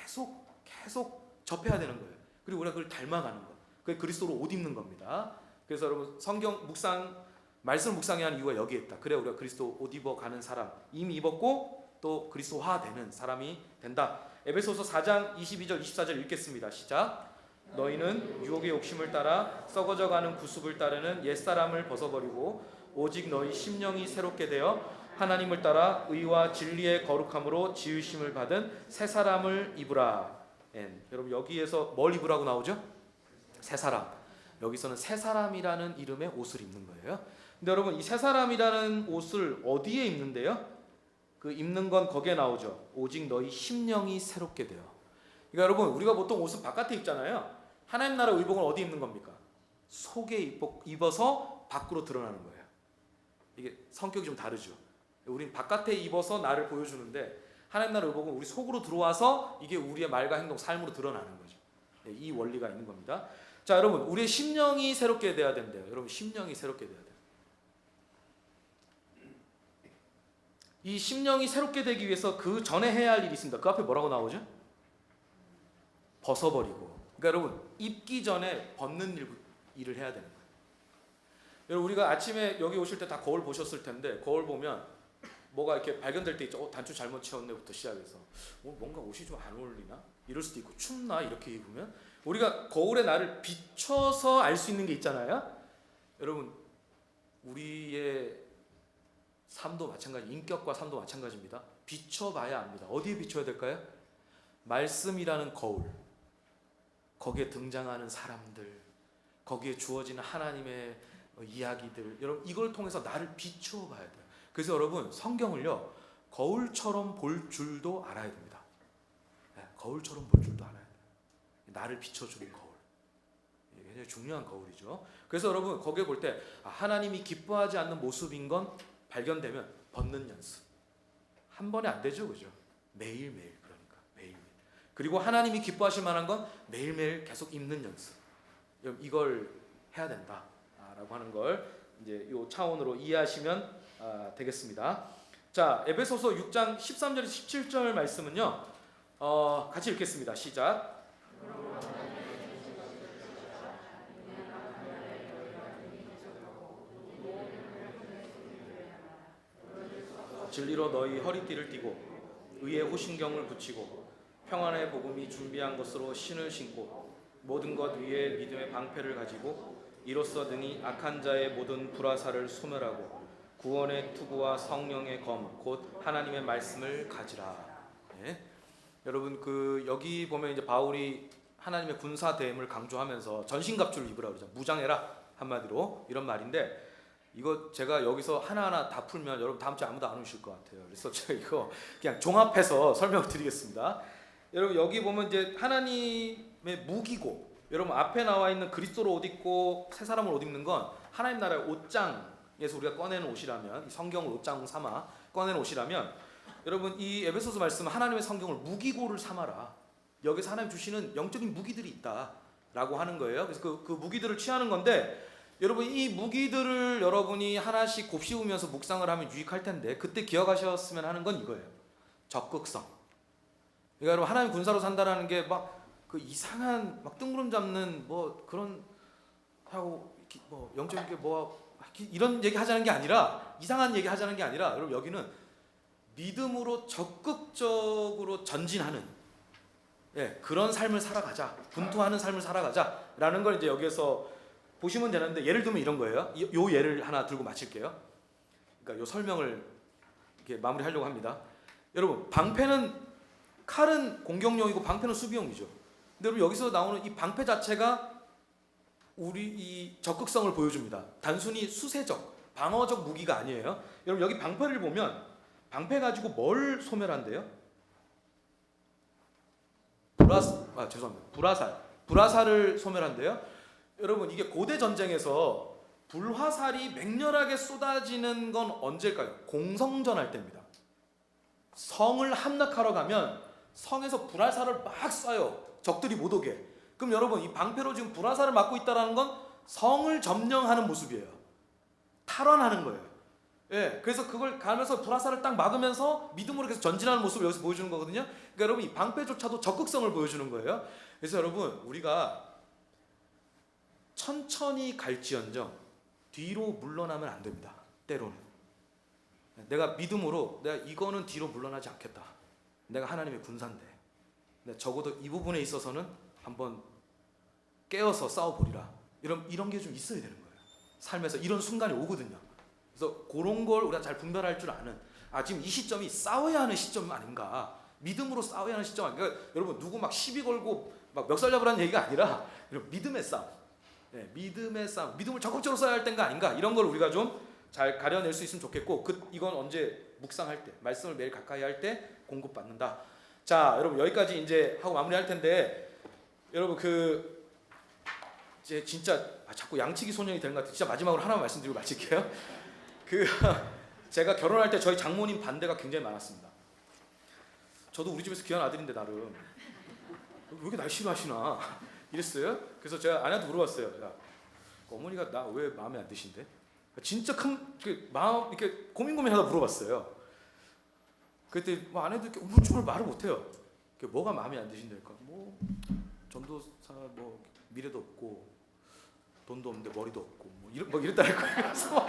계속 접해야 되는 거예요. 그리고 우리가 그걸 닮아가는 거. 그게 그리스도로 옷 입는 겁니다. 그래서 여러분 성경 묵상 말씀 묵상해야 하는 이유가 여기에 있다. 그래 우리가 그리스도 옷 입어 가는 사람, 이미 입었고 또 그리스도화 되는 사람이 된다. 에베소서 4장 22절 24절 읽겠습니다. 시작. 너희는 유혹의 욕심을 따라 썩어져가는 구습을 따르는 옛사람을 벗어버리고 오직 너희 심령이 새롭게 되어 하나님을 따라 의와 진리의 거룩함으로 지으심을 받은 새 사람을 입으라. 여러분 여기에서 뭘 입으라고 나오죠? 새 사람. 여기서는 새 사람이라는 이름의 옷을 입는 거예요. 근데 여러분 이 새 사람이라는 옷을 어디에 입는데요? 그 입는 건 거기에 나오죠. 오직 너희 심령이 새롭게 돼요. 그러니까 여러분 우리가 보통 옷은 바깥에 입잖아요. 하나님 나라 의복은 어디 입는 겁니까? 속에 입어서 밖으로 드러나는 거예요. 이게 성격이 좀 다르죠. 우린 바깥에 입어서 나를 보여주는데 하나님 나라 의복은 우리 속으로 들어와서 이게 우리의 말과 행동, 삶으로 드러나는 거죠. 이 원리가 있는 겁니다. 자 여러분 우리의 심령이 새롭게 돼야 된대요. 여러분 심령이 새롭게 돼야 돼요. 이 심령이 새롭게 되기 위해서 그 전에 해야 할 일이 있습니다. 그 앞에 뭐라고 나오죠? 벗어버리고. 그러니까 여러분 입기 전에 벗는 일을 해야 되는 거예요. 여러분 우리가 아침에 여기 오실 때 다 거울 보셨을 텐데 거울 보면 뭐가 이렇게 발견될 때 있죠. 단추 잘못 채웠네부터 시작해서 뭔가 옷이 좀 안 어울리나? 이럴 수도 있고 춥나? 이렇게 입으면 우리가 거울에 나를 비춰서 알 수 있는 게 있잖아요. 여러분 우리의 삶도 마찬가지, 인격과 삶도 마찬가지입니다. 비춰봐야 압니다. 어디에 비춰야 될까요? 말씀이라는 거울, 거기에 등장하는 사람들, 거기에 주어지는 하나님의 이야기들, 여러분 이걸 통해서 나를 비추어 봐야 돼요. 그래서 여러분 성경을요 거울처럼 볼 줄도 알아야 됩니다. 네, 거울처럼 볼 줄도 알아야 돼요. 나를 비춰주는 거울, 이게 굉장히 중요한 거울이죠. 그래서 여러분 거기에 볼 때 하나님이 기뻐하지 않는 모습인 건 발견되면 벗는 연습. 한 번에 안 되죠, 그죠? 매일매일, 그러니까 매일매일. 그리고 하나님이 기뻐하실 만한 건 매일매일 계속 입는 연습. 이걸 해야 된다라고 하는 걸 이제 이 차원으로 이해하시면 되겠습니다. 자, 에베소서 6장 13절에서 17절 말씀은요, 같이 읽겠습니다. 시작. 진리로 너희 허리띠를 띠고 의의 호신경을 붙이고 평안의 복음이 준비한 것으로 신을 신고 모든 것 위에 믿음의 방패를 가지고 이로써 능히 악한 자의 모든 불화살을 소멸하고 구원의 투구와 성령의 검 곧 하나님의 말씀을 가지라. 네. 여러분 여기 보면 이제 바울이 하나님의 군사 대임을 강조하면서 전신갑주를 입으라 그러죠. 무장해라 한마디로 이런 말인데, 이거 제가 여기서 하나하나 다 풀면 여러분 다음 주에 아무도 안 오실 것 같아요. 그래서 제가 이거 그냥 종합해서 설명을 드리겠습니다. 여러분 여기 보면 이제 하나님의 무기고, 여러분 앞에 나와 있는 그리스도로 옷 입고 새 사람을 옷 입는 건 하나님 나라의 옷장에서 우리가 꺼내는 옷이라면, 이 성경을 옷장 삼아 꺼내는 옷이라면, 여러분 이 에베소서 말씀 하나님의 성경을 무기고를 삼아라. 여기서 하나님 주시는 영적인 무기들이 있다라고 하는 거예요. 그래서 그 무기들을 취하는 건데, 여러분 이 무기들을 여러분이 하나씩 곱씹으면서 묵상을 하면 유익할 텐데, 그때 기억하셨으면 하는 건 이거예요. 적극성. 그러니까 여러분 하나님 군사로 산다라는 게 막 그 이상한 막 뜬구름 잡는 뭐 그런 하고 뭐 영적인 게 뭐 이런 얘기 하자는 게 아니라, 이상한 얘기 하자는 게 아니라, 여러분 여기는 믿음으로 적극적으로 전진하는, 그런 삶을 살아가자, 분투하는 삶을 살아가자라는 걸 이제 여기에서 보시면 되는데, 예를 들면 이런 거예요. 요 예를 하나 들고 마칠게요. 그러니까 요 설명을 이렇게 마무리하려고 합니다. 여러분 칼은 공격용이고 방패는 수비용이죠. 근데 여러분 여기서 나오는 이 방패 자체가 우리 이 적극성을 보여줍니다. 단순히 수세적, 방어적 무기가 아니에요. 여러분 여기 방패를 보면 방패 가지고 뭘 소멸한대요? 불화살을 소멸한대요. 여러분 이게 고대 전쟁에서 불화살이 맹렬하게 쏟아지는 건 언제일까요? 공성전 할 때입니다. 성을 함락하러 가면 성에서 불화살을 막 쏴요. 적들이 못 오게. 그럼 여러분 이 방패로 지금 불화살을 맞고 있다는 건 성을 점령하는 모습이에요. 탈환하는 거예요. 그래서 그걸 가면서 불화살을 딱 막으면서 믿음으로 계속 전진하는 모습을 여기서 보여주는 거거든요. 그러니까 여러분 이 방패조차도 적극성을 보여주는 거예요. 그래서 여러분 우리가 천천히 갈지언정 뒤로 물러나면 안 됩니다. 때로는 내가 믿음으로 내가 이거는 뒤로 물러나지 않겠다. 내가 하나님의 군사인데 적어도 이 부분에 있어서는 한번 깨어서 싸워보리라. 이런 게 좀 있어야 되는 거예요. 삶에서 이런 순간이 오거든요. 그래서 그런 걸 우리가 잘 분별할 줄 아는, 지금 이 시점이 싸워야 하는 시점 아닌가, 믿음으로 싸워야 하는 시점 아닌가. 그러니까 여러분 누구 막 시비 걸고 막 멱살 잡으라는 얘기가 아니라 믿음의 싸움, 믿음의 싸움, 믿음을 적극적으로 써야 할 때가 아닌가, 이런 걸 우리가 좀 잘 가려낼 수 있으면 좋겠고, 이건 언제 묵상할 때, 말씀을 매일 가까이 할 때 공급받는다. 자, 여러분 여기까지 이제 하고 마무리할 텐데, 여러분 이제 진짜 자꾸 양치기 소년이 되는 것 같아요. 진짜 마지막으로 하나만 말씀드리고 마칠게요. 제가 결혼할 때 저희 장모님 반대가 굉장히 많았습니다. 저도 우리 집에서 귀한 아들인데 나름 왜 이렇게 날 싫어하시나 이랬어요. 그래서 제가 아내한테 물어봤어요. 야, 어머니가 나 왜 마음에 안 드신대? 진짜 큰 마음 이렇게 고민하다 물어봤어요. 그때 뭐 아내도 이렇게 우물쭈물 말을 못해요. 뭐가 마음에 안 드신다니까. 뭐 전도사 뭐 미래도 없고 돈도 없는데 머리도 없고 뭐 이랬다니까. 그래서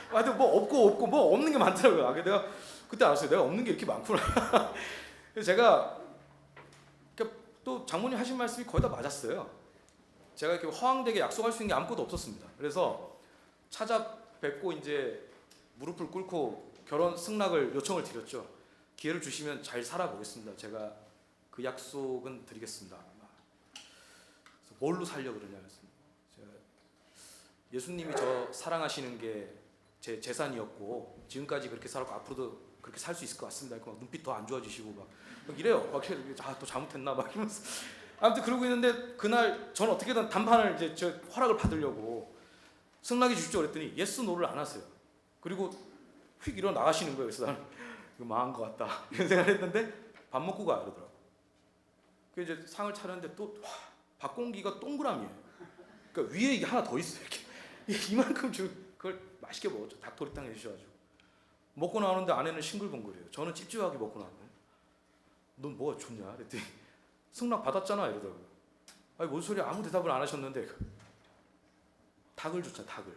하여튼 뭐 없고 뭐 없는 게 많더라고요. 아, 내가 그때 알았어요. 내가 없는 게 이렇게 많구나. 그래서 제가 또 장모님 하신 말씀이 거의 다 맞았어요. 제가 이렇게 허황되게 약속할 수 있는 게 아무것도 없었습니다. 그래서 찾아뵙고 이제 무릎을 꿇고 결혼 승낙을 요청을 드렸죠. 기회를 주시면 잘 살아보겠습니다. 제가 그 약속은 드리겠습니다. 그래서 뭘로 살려 그러냐 했습니다. 제가 예수님이 저 사랑하시는 게 제 재산이었고 지금까지 그렇게 살았고 앞으로도 그렇게 살 수 있을 것 같습니다. 막 눈빛 더 안 좋아지시고 막 이래요. 막 또 잘못했나 막 이러면서 아무튼 그러고 있는데 그날 전 어떻게든 단판을 이제 저 허락을 받으려고 승낙해 주십시오 그랬더니 예스 노를 안 하세요. 그리고 휙 일어나 나가시는 거예요. 그래서 나는 이거 망한 것 같다 이런 생각을 했는데 밥 먹고 가 이러더라고. 그 이제 상을 차렸는데 또 밥 공기가 동그라미예요. 그러니까 위에 이게 하나 더 있어요. 이렇게 이만큼 줄 그걸 맛있게 먹었죠. 닭도리탕 해주셔가지고 먹고 나오는데 아내는 싱글벙글해요. 저는 찝찝하게 먹고 나왔는데 넌 뭐가 좋냐? 그랬더니 승낙 받았잖아 이러더라고요. 아니 뭔 소리야? 아무 대답을 안 하셨는데 닭을 줬잖아. 닭을.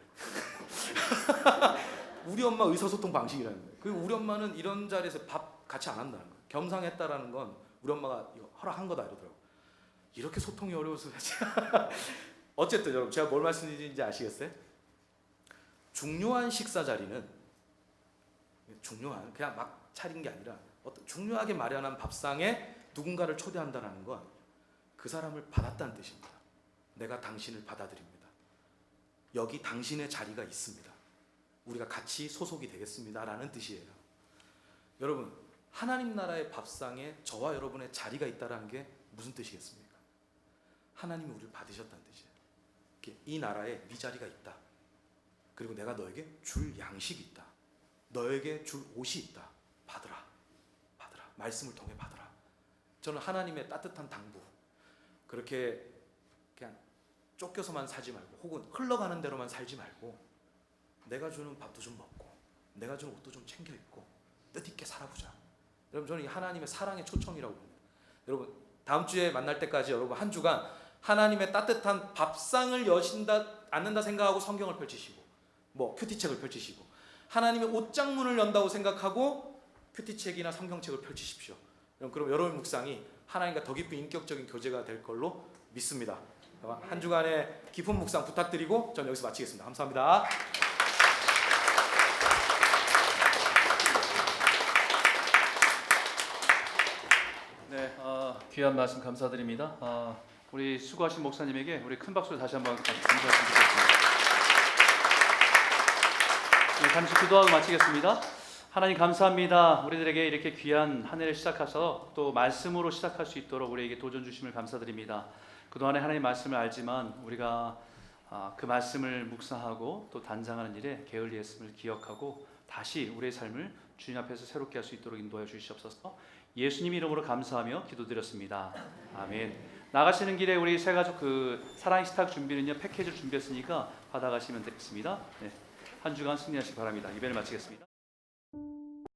우리 엄마 의사소통 방식이라는 거예요. 그리고 우리 엄마는 이런 자리에서 밥 같이 안 한다는 거예요. 겸상했다라는 건 우리 엄마가 이거 허락한 거다 이러더라고요. 이렇게 소통이 어려워서 어쨌든 여러분 제가 뭘 말씀드리는지 아시겠어요? 중요한 식사 자리는 중요한 그냥 막 차린 게 아니라 어떤 중요하게 마련한 밥상에 누군가를 초대한다는 건 그 사람을 받았다는 뜻입니다. 내가 당신을 받아들입니다. 여기 당신의 자리가 있습니다. 우리가 같이 소속이 되겠습니다라는 뜻이에요. 여러분 하나님 나라의 밥상에 저와 여러분의 자리가 있다는 게 무슨 뜻이겠습니까? 하나님이 우리를 받으셨다는 뜻이에요. 이 나라에 네 자리가 있다. 그리고 내가 너에게 줄 양식이 있다. 너에게 줄 옷이 있다. 받으라. 받으라. 말씀을 통해 받으라. 저는 하나님의 따뜻한 당부. 그렇게 그냥 쫓겨서만 살지 말고 혹은 흘러가는 대로만 살지 말고 내가 주는 밥도 좀 먹고 내가 주는 옷도 좀 챙겨 입고 뜻있게 살아보자. 여러분 저는 이 하나님의 사랑의 초청이라고 봅니다. 여러분 다음 주에 만날 때까지 여러분 한 주간 하나님의 따뜻한 밥상을 여신다 않는다 생각하고 성경을 펼치시고 뭐 큐티책을 펼치시고 하나님의 옷장문을 연다고 생각하고 큐티책이나 성경책을 펼치십시오. 그럼 여러분 묵상이 하나님과 더 깊은 인격적인 교제가 될 걸로 믿습니다. 한 주간의 깊은 묵상 부탁드리고 저는 여기서 마치겠습니다. 감사합니다. 네, 귀한 말씀 감사드립니다. 우리 수고하신 목사님에게 우리 큰 박수를 다시 한번 감사드리겠습니다. 네, 잠시 기도하고 마치겠습니다. 하나님 감사합니다. 우리들에게 이렇게 귀한 한 해를 시작해서 또 말씀으로 시작할 수 있도록 우리에게 도전 주심을 감사드립니다. 그동안에 하나님의 말씀을 알지만 우리가 그 말씀을 묵상하고 또 단장하는 일에 게을리했음을 기억하고 다시 우리의 삶을 주님 앞에서 새롭게 할 수 있도록 인도하여 주시옵소서. 예수님 이름으로 감사하며 기도드렸습니다. 아멘. 나가시는 길에 우리 세 가족 그 사랑 식탁 준비는요 패키지를 준비했으니까 받아가시면 되겠습니다. 네, 한 주간 승리하시기 바랍니다. 예배를 마치겠습니다.